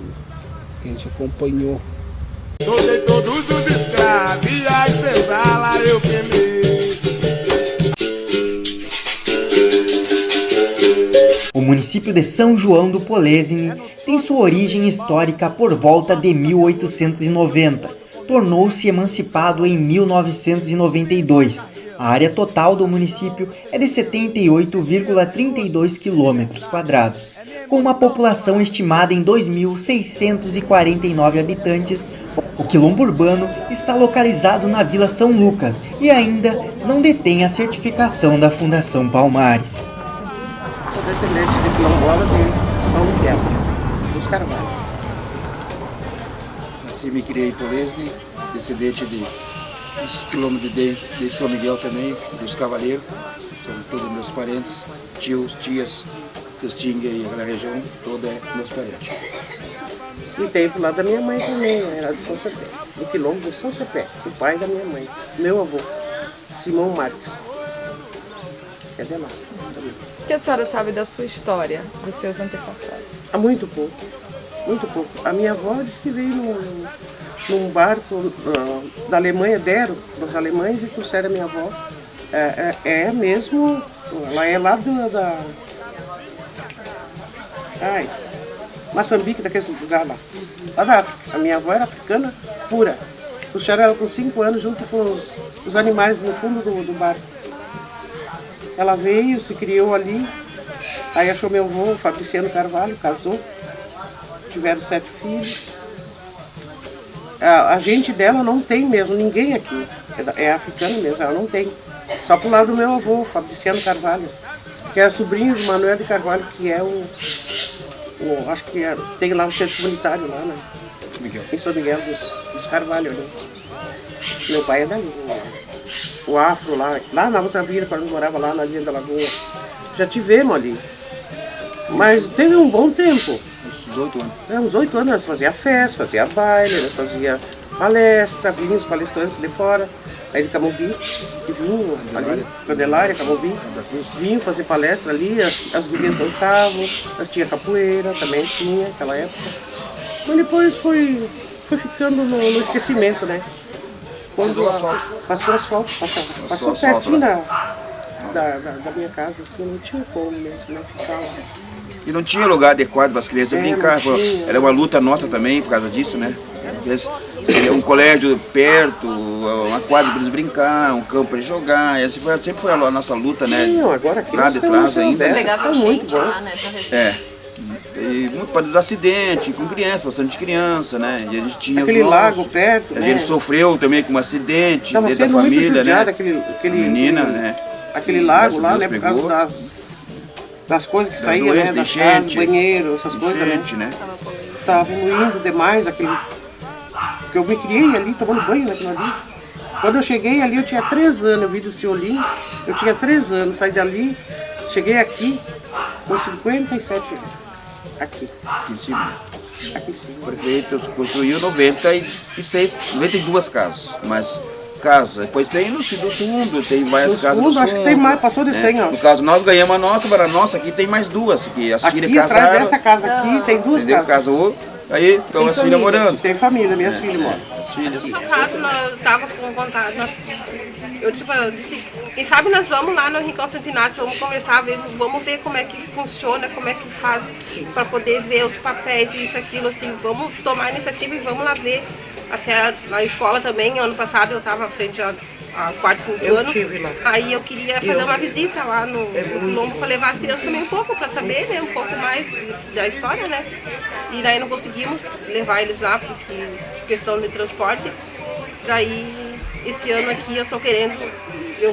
[SPEAKER 2] que a gente acompanhou.
[SPEAKER 13] Soltei todos os escravos e a senzala eu queimei.
[SPEAKER 4] O município de São João do Polesine tem sua origem histórica por volta de 1890. Tornou-se emancipado em 1992. A área total do município é de 78,32 km², Com uma população estimada em 2.649 habitantes, o quilombo urbano está localizado na Vila São Lucas e ainda não detém a certificação da Fundação Palmares.
[SPEAKER 16] Sou descendente de quilombola de São Miguel, dos Carvalho.
[SPEAKER 3] Nasci e me criei em Polesne, descendente dos quilômetros de São Miguel também, dos Cavaleiros. São todos meus parentes, tios, tias, Testinga e aquela região toda é meus parentes.
[SPEAKER 16] E tem pro lado da minha mãe também, era de São Cepé, do quilombo de São Cepé, o pai da minha mãe, meu avô, Simão Marques. É de lá também.
[SPEAKER 22] O que a senhora sabe da sua história, dos seus antepassados?
[SPEAKER 16] Há muito pouco, muito pouco. A minha avó disse que veio num barco da Alemanha, deram para os alemães e trouxeram a minha avó. É mesmo, ela é lá da Moçambique, daquele lugar lá da África. A minha avó era africana pura. Puxaram ela com 5 anos junto com os animais no fundo do barco. Ela veio, se criou ali, aí achou meu avô, Fabriciano Carvalho, casou, tiveram 7 filhos. A gente dela não tem mesmo, ninguém aqui, é africano mesmo, ela não tem. Só pro lado do meu avô, Fabriciano Carvalho, que é sobrinho do Manuel de Carvalho, que é acho que tem lá um centro comunitário lá, né? Em São Miguel dos Carvalho, né? Meu pai é dali, o Afro lá na outra vila, quando eu morava lá na linha da Lagoa. Já tivemos ali. Mas teve um bom tempo.
[SPEAKER 3] Uns 8 anos.
[SPEAKER 16] Uns 8 anos, nós fazia festa, fazia baile, nós fazia palestra, vinham os palestrantes de fora, aí de Camobi, que vinham ali, Candelária, Camobi, vinham fazer palestra ali, as gurias dançavam, tinha capoeira, também tinha naquela época. Mas depois foi ficando no esquecimento, né? Quando passou asfalto, passou pertinho da minha casa, assim, não tinha como mesmo, né? Ficar lá.
[SPEAKER 3] E não tinha lugar adequado para as crianças brincar. Era uma luta nossa também por causa disso, né? Um colégio perto, uma quadra para eles brincar, um campo para eles jogar. E assim sempre foi a nossa luta, né?
[SPEAKER 16] Não, agora aqui
[SPEAKER 3] lá de trás ainda.
[SPEAKER 6] Pegava gente lá, né?
[SPEAKER 3] E muito para dos acidentes, com criança, bastante criança, né? E a gente tinha
[SPEAKER 16] aquele lago perto,
[SPEAKER 3] a gente sofreu também com um acidente
[SPEAKER 16] dentro
[SPEAKER 3] da família, né?
[SPEAKER 16] Aquele
[SPEAKER 3] menina, né?
[SPEAKER 16] Aquele lago lá, né? Por causa das coisas que saíam, né? Das casas, banheiro, essas coisas, né? Tava poluindo demais aquele. Porque eu me criei ali, tomando banho naquilo ali. Quando eu cheguei ali, eu tinha 3 anos, eu vim do Ciolim, eu tinha 3 anos, saí dali, cheguei aqui com 57 anos. Aqui
[SPEAKER 3] em cima.
[SPEAKER 16] Aqui em cima.
[SPEAKER 3] O prefeito construiu 92 casas, mas depois tem no fundo, tem várias casas no fundo.
[SPEAKER 16] Acho que tem mais, passou de 100 anos.
[SPEAKER 3] No caso, nós ganhamos a nossa, para a nossa, aqui tem mais 2, que as filhas casaram.
[SPEAKER 16] Atrás dessa casa aqui tem 2 casas.
[SPEAKER 3] Casou, aí estão as filhas morando.
[SPEAKER 16] Tem família, minhas filhas moram.
[SPEAKER 3] As filhas.
[SPEAKER 23] No caso, nós estava com vontade, eu disse, quem sabe nós vamos lá no Rincão Santo Inácio, vamos conversar, vamos ver como é que funciona, como é que faz, para poder ver os papéis e isso, aquilo, assim, vamos tomar a iniciativa e vamos lá ver. Até na escola também, ano passado eu estava frente a 4, 5 anos.
[SPEAKER 16] Tive lá.
[SPEAKER 23] Aí eu queria fazer uma visita lá no Quilombo para levar as crianças também um pouco, para saber, né, um pouco mais da história, né? E daí não conseguimos levar eles lá, porque questão de transporte. Daí, esse ano aqui eu tô querendo,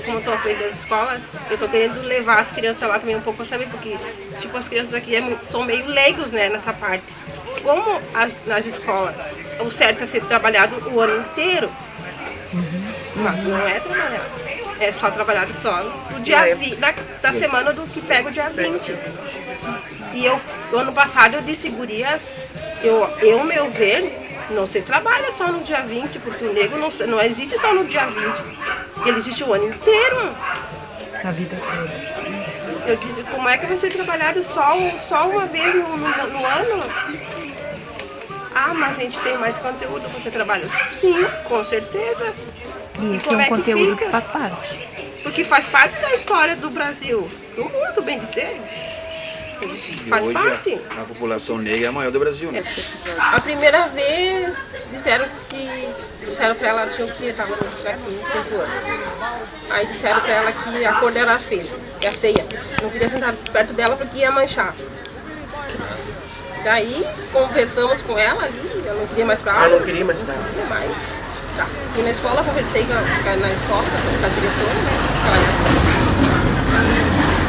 [SPEAKER 23] como eu tô à frente das escolas, eu tô querendo levar as crianças lá também um pouco para saber, porque, tipo, as crianças daqui são meio leigos, né, nessa parte. Como nas escolas, o certo é ser trabalhado o ano inteiro, mas não é trabalhado. É só trabalhado só no dia 20, da semana do que pega o dia 20. E no ano passado eu disse, gurias, meu ver, não se trabalha só no dia 20, porque o negro não existe só no dia 20. Ele existe o ano inteiro.
[SPEAKER 22] A vida toda.
[SPEAKER 23] Eu disse, como é que vai ser trabalhado só uma vez no ano? Ah, mas a gente tem mais conteúdo, você trabalha? Sim, com certeza.
[SPEAKER 22] Isso é um conteúdo que faz parte.
[SPEAKER 23] Porque faz parte da história do Brasil. Do mundo, bem dizer. Faz
[SPEAKER 3] hoje
[SPEAKER 23] parte.
[SPEAKER 3] A população negra é a maior do Brasil, né?
[SPEAKER 23] A primeira vez disseram pra ela que estava no aqui, 5 anos. Aí disseram pra ela que a cor dela era feia. Não queria sentar perto dela porque ia manchar. Daí conversamos com ela ali, ela não queria mais pra aula.
[SPEAKER 8] Ah, não queria mais pra aula.
[SPEAKER 23] Não queria mais. Tá. E na escola, conversei na escola com a diretora, né?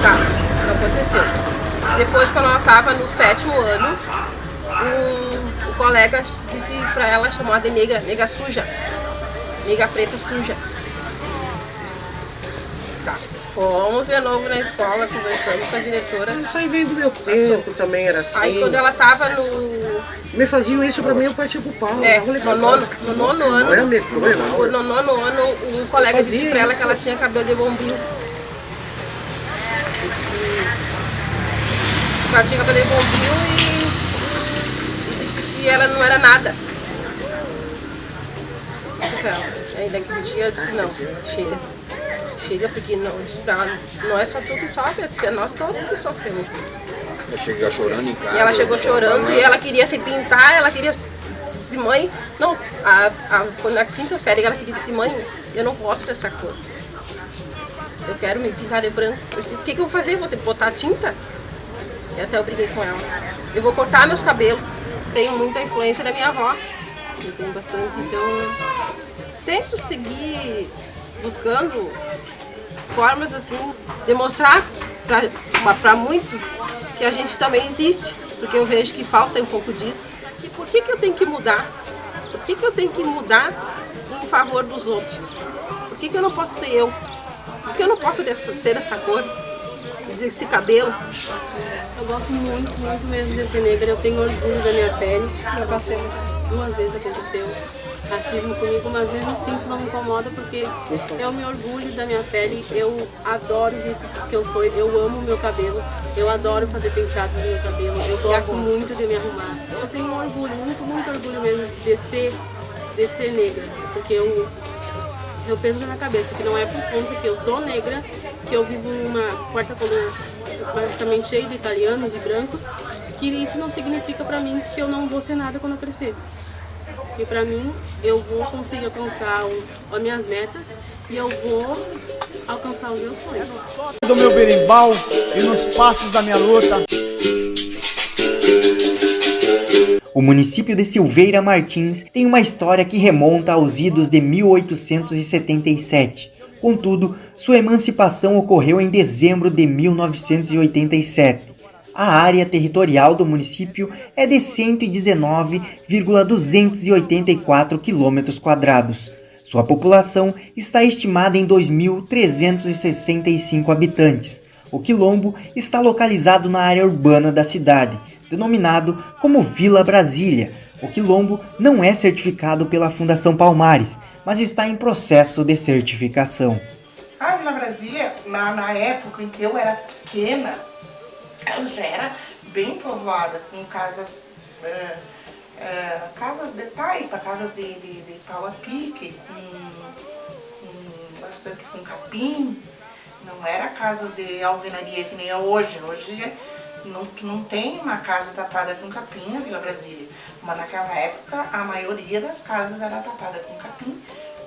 [SPEAKER 23] Tá, não aconteceu. Depois, quando ela estava no 7º ano, o colega disse pra ela, chamou ela de nega suja, nega preta suja. Tá. Fomos de novo na escola, conversando com a diretora.
[SPEAKER 8] Isso aí vem do meu tempo também, era assim.
[SPEAKER 23] Aí quando ela estava no...
[SPEAKER 8] Me faziam isso pra mim, eu partia pro pau.
[SPEAKER 23] No nono ano, um colega disse pra ela que ela tinha cabelo de bombril. Ela tinha cabelo de bombril e disse que ela não era nada. Aí daquele dia eu disse, não, chega, porque não, não é só tu que sofre, é nós todos que sofremos.
[SPEAKER 3] Ela chegou chorando em casa.
[SPEAKER 23] E ela chegou chorando e ela queria se pintar, ela queria dizer, mãe, não, foi na 5ª série que ela queria dizer, mãe, eu não gosto dessa cor. Eu quero me pintar de branco. Eu disse, o que eu vou fazer? Vou ter que botar tinta? E até eu briguei com ela. Eu vou cortar meus cabelos. Tenho muita influência da minha avó. Eu tenho bastante, então tento seguir buscando formas assim de mostrar para muitos que a gente também existe, porque eu vejo que falta um pouco disso. E por que eu tenho que mudar? Por que eu tenho que mudar em favor dos outros? Por que eu não posso ser eu? Por que eu não posso ser essa cor, desse cabelo?
[SPEAKER 5] Eu gosto muito, muito mesmo de ser negra. Eu tenho orgulho da minha pele. Já passei 2 vezes, aconteceu racismo comigo, mas mesmo assim isso não me incomoda, porque eu me orgulho da minha pele, eu adoro o jeito que eu sou, eu amo o meu cabelo, eu adoro fazer penteados no meu cabelo, eu gosto muito de me arrumar. Eu tenho um orgulho, muito, muito orgulho mesmo de ser negra, porque eu penso na minha cabeça que não é por conta que eu sou negra, que eu vivo numa quarta coluna praticamente cheia de italianos e brancos, que isso não significa pra mim que eu não vou ser nada quando eu crescer. Porque pra mim, eu vou conseguir alcançar as minhas metas e eu vou alcançar os meus sonhos.
[SPEAKER 1] Do meu berimbau e nos passos da minha luta.
[SPEAKER 4] O município de Silveira Martins tem uma história que remonta aos idos de 1877. Contudo, sua emancipação ocorreu em dezembro de 1987. A área territorial do município é de 119,284 km². Sua população está estimada em 2.365 habitantes. O quilombo está localizado na área urbana da cidade, denominado como Vila Brasília. O quilombo não é certificado pela Fundação Palmares, mas está em processo de certificação.
[SPEAKER 7] A Vila Brasília, na época em que eu era pequena, ela já era bem povoada, com casas de taipa, casas de pau a pique, bastante com capim. Não era casa de alvenaria que nem é hoje. Hoje não tem uma casa tapada com capim na Vila Brasília. Mas naquela época a maioria das casas era tapada com capim.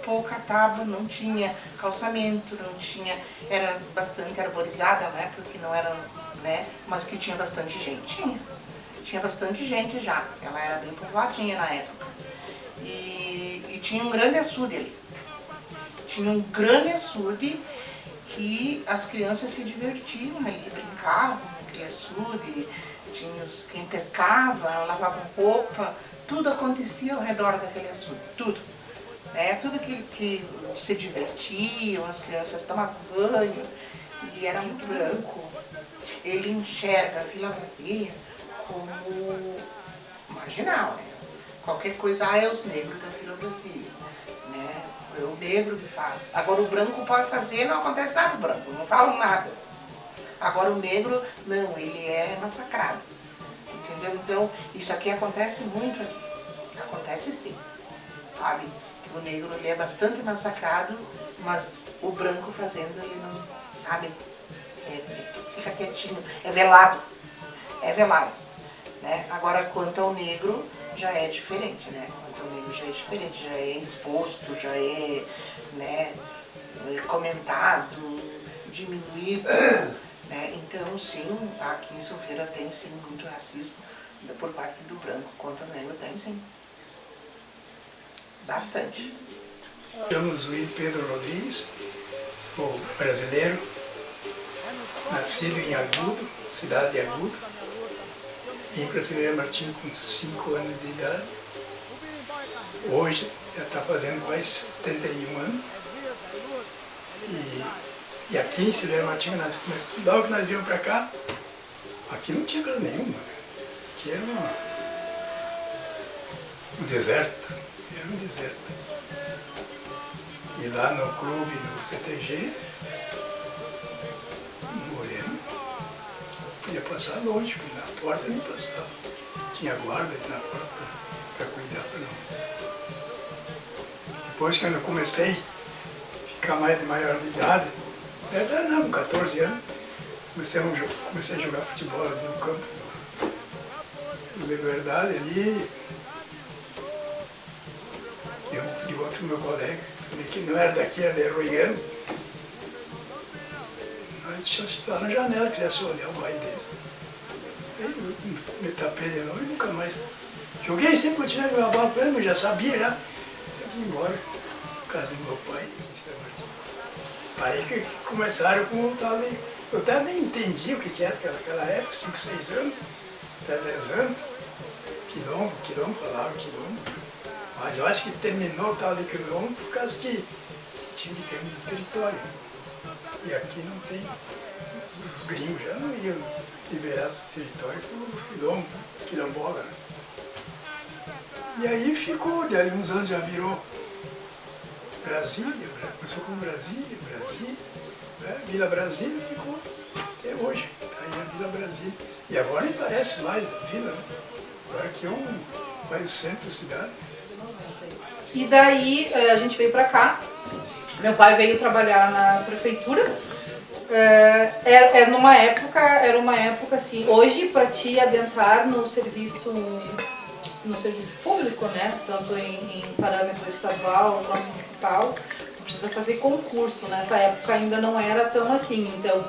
[SPEAKER 7] Pouca tábua, não tinha calçamento, não tinha, era bastante arborizada, né, porque não era, né, mas que tinha bastante gente, tinha bastante gente já, ela era bem povoadinha na época, e tinha um grande açude ali, tinha um grande açude que as crianças se divertiam ali, brincavam naquele açude, tinha quem pescava, lavavam roupa, tudo acontecia ao redor daquele açude, tudo. Tudo que se divertiam, as crianças tomavam banho, e era muito branco. Ele enxerga a Vila Brasília como marginal, né? Qualquer coisa, é os negros da Vila Brasília, né? É o negro que faz. Agora o branco pode fazer, não acontece nada com o branco, não falam nada. Agora o negro, não, ele é massacrado, entendeu? Então, isso aqui acontece muito aqui, acontece sim, sabe? O negro ele é bastante massacrado, mas o branco fazendo ele não, sabe, fica quietinho, é velado, né? Agora quanto ao negro já é diferente, né? Quanto ao negro já é diferente, já é exposto, já é, né, comentado, diminuído, né? Então sim, aqui em Silveira tem sim muito racismo, por parte do branco contra o negro tem sim. Bastante.
[SPEAKER 9] Chamo Zuí Pedro Rodrigues, sou brasileiro, nascido em Agudo, cidade de Agudo. Vim para Silveira Martins com 5 anos de idade. Hoje já está fazendo quase 71 anos. E aqui em Silveira Martins, nós começamos a estudar, o que nós viemos para cá, aqui não tinha casa nenhuma. Aqui era um deserto, era um deserto. E lá no clube, no CTG, moreno, podia passar longe, porque na porta nem passava. Tinha guarda na porta para cuidar para não. Depois que eu comecei a ficar mais de maior de idade, não, com 14 anos, comecei a jogar futebol ali no campo do Liberdade ali. E outro meu colega, que não era daqui, era de Rio Grande, nós deixamos lá na janela, quisesse olhar o pai dele. Aí eu me tapei de novo e nunca mais. Joguei, sempre continuei a jogar bola com ele, mas já sabia já. Eu vim embora, por causa do meu pai. Aí que começaram com o tal de... Eu até nem entendi o que era naquela época, 5, 6 anos, até 10 anos. Quilombo, falavam quilombo. Mas eu acho que terminou o tal de quilombo por causa que tinha que ter um território. E aqui não tem. Os gringos já não iam liberar o território para os quilombos, quilombola. Né? E aí ficou, daí uns anos já virou Brasília, começou com Brasília, né? Vila Brasília ficou até hoje, aí a Vila Brasília. E agora nem parece mais a vila, né? Agora que é mais centro da cidade.
[SPEAKER 10] E daí a gente veio pra cá, meu pai veio trabalhar na prefeitura, era uma época assim, hoje para te adentrar no serviço público, né, tanto em parâmetro estadual quanto municipal, tu precisa fazer concurso, nessa época ainda não era tão assim, então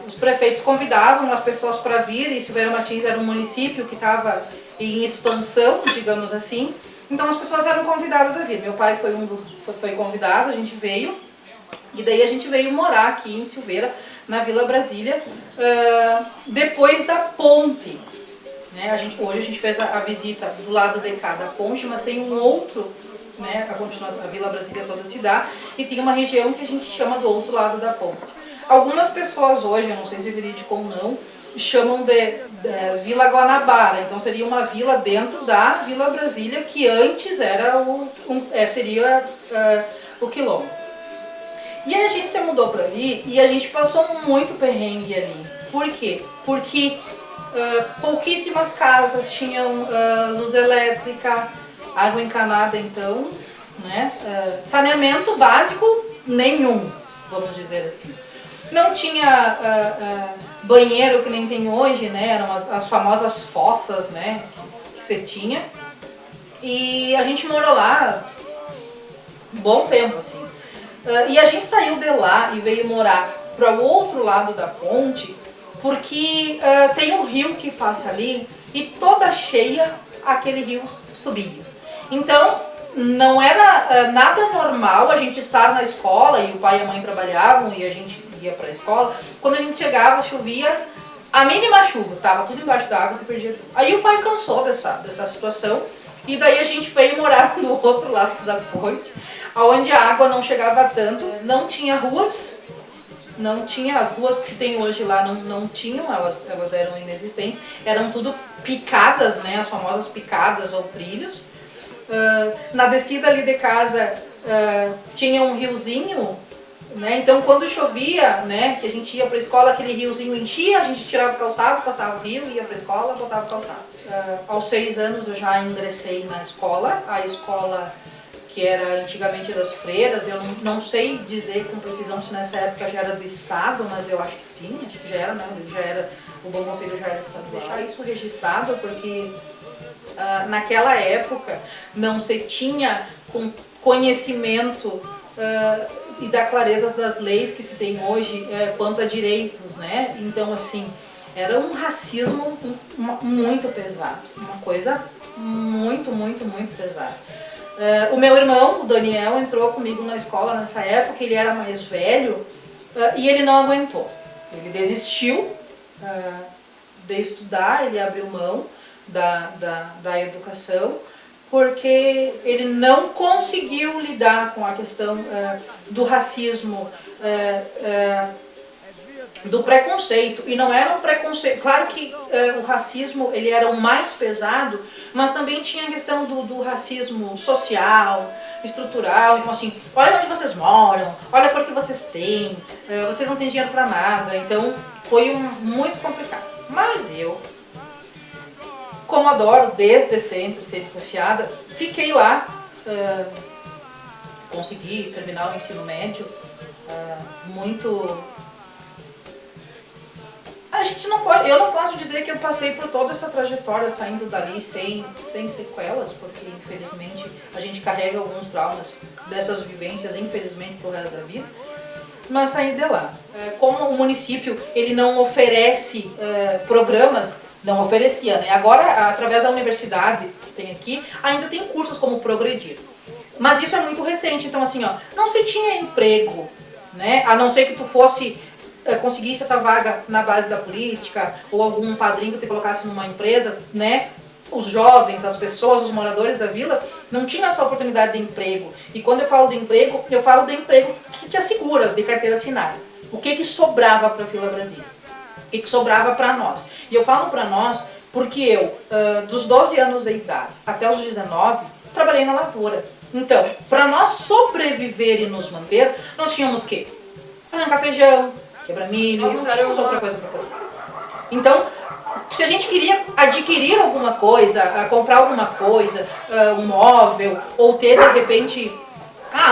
[SPEAKER 10] os prefeitos convidavam as pessoas para vir, e Silveira Martins era um município que estava em expansão, digamos assim. Então as pessoas eram convidadas a vir. Meu pai foi convidado, a gente veio. E daí a gente veio morar aqui em Silveira, na Vila Brasília, depois da ponte. Né? Hoje a gente fez a visita do lado de cá da ponte, mas tem um outro, né, a continuação da Vila Brasília toda se dá, e tem uma região que a gente chama do outro lado da ponte. Algumas pessoas hoje, eu não sei se é verídico ou não, chamam de Vila Guanabara, então seria uma vila dentro da Vila Brasília, que antes era seria o quilombo. E aí a gente se mudou para ali e a gente passou muito perrengue ali. Por quê? Porque pouquíssimas casas tinham luz elétrica, água encanada então, né? Saneamento básico nenhum, vamos dizer assim. Não tinha banheiro que nem tem hoje, né? Eram as famosas fossas, né? Que você tinha. E a gente morou lá um bom tempo, assim. E a gente saiu de lá e veio morar para o outro lado da ponte, porque tem um rio que passa ali e toda cheia aquele rio subia. Então, não era nada normal a gente estar na escola e o pai e a mãe trabalhavam e a gente ia para a escola. Quando a gente chegava, chovia, a mínima chuva, tava tudo embaixo da água, você perdia tudo. Aí o pai cansou dessa situação e daí a gente veio morar no outro lado da ponte, onde a água não chegava tanto, não tinha ruas, não tinha, as ruas que tem hoje lá não tinham, elas eram inexistentes, eram tudo picadas, né, as famosas picadas ou trilhos. Na descida ali de casa tinha um riozinho, né? Então quando chovia, né, que a gente ia para a escola, aquele riozinho enchia, a gente tirava o calçado, passava o rio, ia para a escola, botava o calçado. Aos 6 anos eu já ingressei na escola, a escola que era antigamente das freiras, eu não sei dizer com precisão se nessa época já era do estado, mas eu acho que sim, acho que já era, né? Já era, o Bom Conselho já era estadual. Deixar isso registrado porque naquela época não se tinha conhecimento e da clareza das leis que se tem hoje quanto a direitos, né? Então, assim, Era um racismo muito pesado, uma coisa muito pesada. O meu irmão, o Daniel, entrou comigo na escola nessa época, ele era mais velho e ele não aguentou. Ele desistiu de estudar, ele abriu mão da educação, porque ele não conseguiu lidar com a questão do racismo, do preconceito. E não era um preconceito, claro que o racismo ele era o mais pesado, mas também tinha a questão do racismo social, estrutural. Então assim, olha onde vocês moram, olha a cor que vocês têm, vocês não têm dinheiro para nada. Então foi muito complicado. Mas eu, como adoro desde sempre ser desafiada, fiquei lá, consegui terminar o ensino médio muito... A gente não pode, eu não posso dizer que eu passei por toda essa trajetória saindo dali sem sequelas, porque infelizmente a gente carrega alguns traumas dessas vivências, infelizmente, pro resto da vida. Mas saí de lá. Como o município ele não oferece programas, não oferecia, né? Agora, através da universidade que tem aqui, ainda tem cursos como Progredir. Mas isso é muito recente, então assim, ó, não se tinha emprego, né? A não ser que tu conseguisse essa vaga na base da política, ou algum padrinho que te colocasse numa empresa, né? Os jovens, as pessoas, os moradores da vila não tinham essa oportunidade de emprego. E quando eu falo de emprego, eu falo de emprego que te assegura, de carteira assinada. O que sobrava para a Vila Brasília? O que sobrava para nós? E eu falo para nós porque eu, dos 12 anos de idade até os 19, trabalhei na lavoura. Então, para nós sobreviver e nos manter, nós tínhamos que arrancar feijão, quebrar milho, não tínhamos outra coisa para fazer. Então, se a gente queria adquirir alguma coisa, comprar alguma coisa, um móvel, ou ter de repente,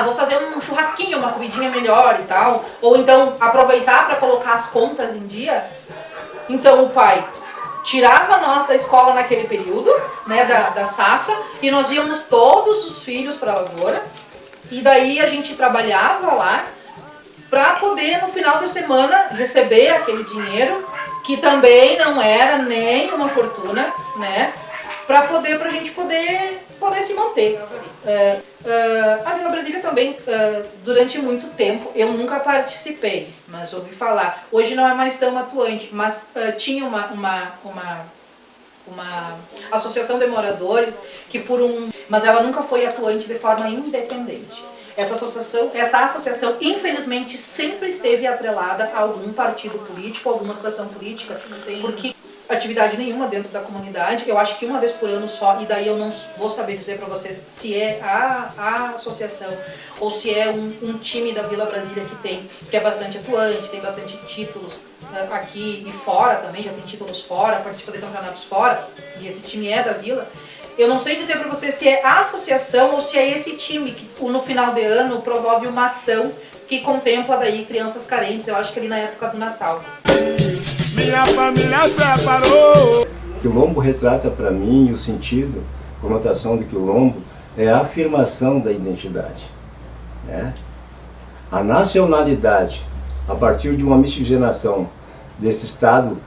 [SPEAKER 10] vou fazer um churrasquinho, uma comidinha melhor e tal, ou então aproveitar para colocar as contas em dia, então o pai tirava nós da escola naquele período, né, da safra, e nós íamos todos os filhos para a lavoura, e daí a gente trabalhava lá, para poder no final de semana receber aquele dinheiro, que também não era nem uma fortuna, né? Pra gente poder se manter. A Vila Brasília também, durante muito tempo, eu nunca participei, mas ouvi falar. Hoje não é mais tão atuante, mas tinha uma associação de moradores que mas ela nunca foi atuante de forma independente. Essa associação, infelizmente, sempre esteve atrelada a algum partido político, alguma situação política, porque atividade nenhuma dentro da comunidade. Eu acho que uma vez por ano só, e daí eu não vou saber dizer para vocês se é a associação ou se é um time da Vila Brasília que é bastante atuante, tem bastante títulos aqui e fora também, já tem títulos fora, participa de campeonatos fora, e esse time é da Vila. Eu não sei dizer para você se é a associação ou se é esse time que no final de ano promove uma ação que contempla daí crianças carentes, eu acho que ali na época do Natal.
[SPEAKER 13] Minha família separou.
[SPEAKER 11] Quilombo retrata para mim o sentido, a conotação do quilombo é a afirmação da identidade, né? A nacionalidade, a partir de uma miscigenação desse estado,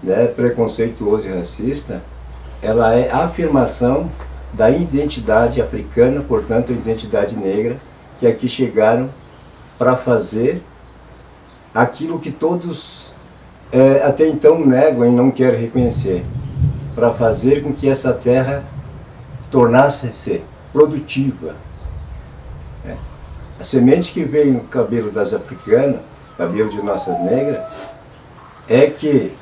[SPEAKER 11] né, preconceituoso e racista, ela é a afirmação da identidade africana, portanto a identidade negra, que aqui chegaram para fazer aquilo que todos até então negam e não querem reconhecer, para fazer com que essa terra tornasse-se produtiva. A semente que veio no cabelo das africanas, cabelo de nossas negras, é que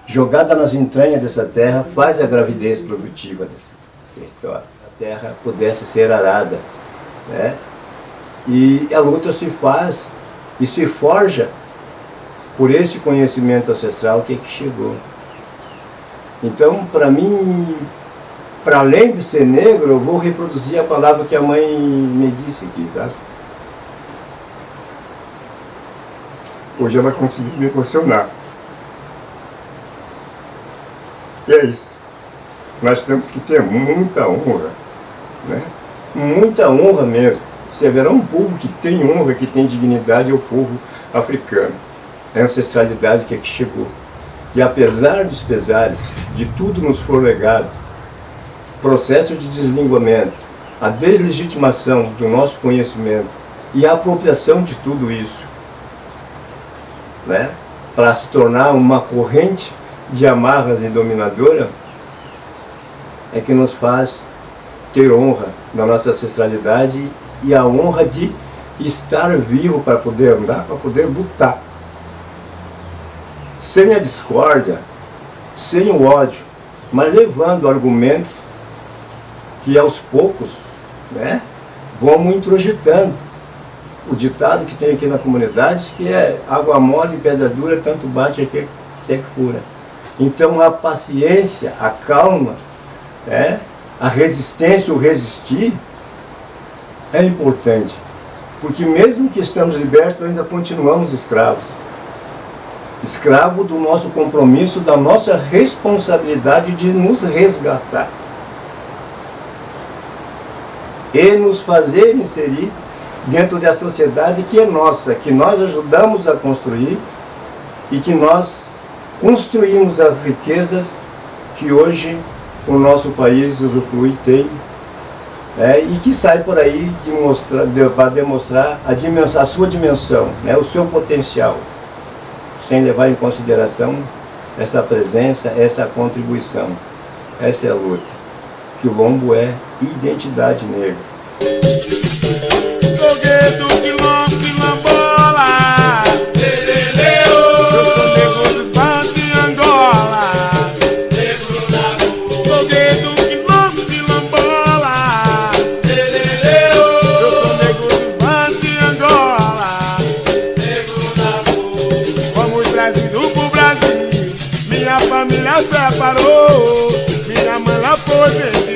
[SPEAKER 11] jogada nas entranhas dessa terra, faz a gravidez produtiva desse território. A terra pudesse ser arada, né? E a luta se faz e se forja por esse conhecimento ancestral que chegou. Então, para mim, para além de ser negro, eu vou reproduzir a palavra que a mãe me disse aqui, sabe? Hoje ela conseguiu me emocionar. E é isso. Nós temos que ter muita honra, né? Muita honra mesmo. Se haverá um povo que tem honra, que tem dignidade, é o povo africano. É a ancestralidade que aqui chegou. E apesar dos pesares, de tudo nos for legado, processo de deslinguamento, a deslegitimação do nosso conhecimento e a apropriação de tudo isso, né, para se tornar uma corrente de amarras e dominadora, é que nos faz ter honra na nossa ancestralidade e a honra de estar vivo para poder andar, para poder lutar. Sem a discórdia, sem o ódio, mas levando argumentos que aos poucos, né, vamos introjetando. O ditado que tem aqui na comunidade que é água mole e pedra dura, tanto bate até que cura. Então a paciência, a calma, né, a resistência, o resistir é importante. Porque mesmo que estamos libertos, ainda continuamos escravos. Escravo do nosso compromisso, da nossa responsabilidade de nos resgatar. E nos fazer inserir dentro da sociedade que é nossa, que nós ajudamos a construir e que nós construímos as riquezas que hoje o nosso país usufrui e tem, e que sai por aí para demonstrar a sua dimensão, né, o seu potencial, sem levar em consideração essa presença, essa contribuição. Essa é a luta. Quilombo é identidade negra.
[SPEAKER 13] Foguedo, quilombo, quilombola. Eu sou negro dos bandos de Angola. Foguedo, quilombo, quilombola. Eu sou negro dos bandos de Angola. Fomos trazidos pro Brasil. Minha família separou. Minha mãe lá foi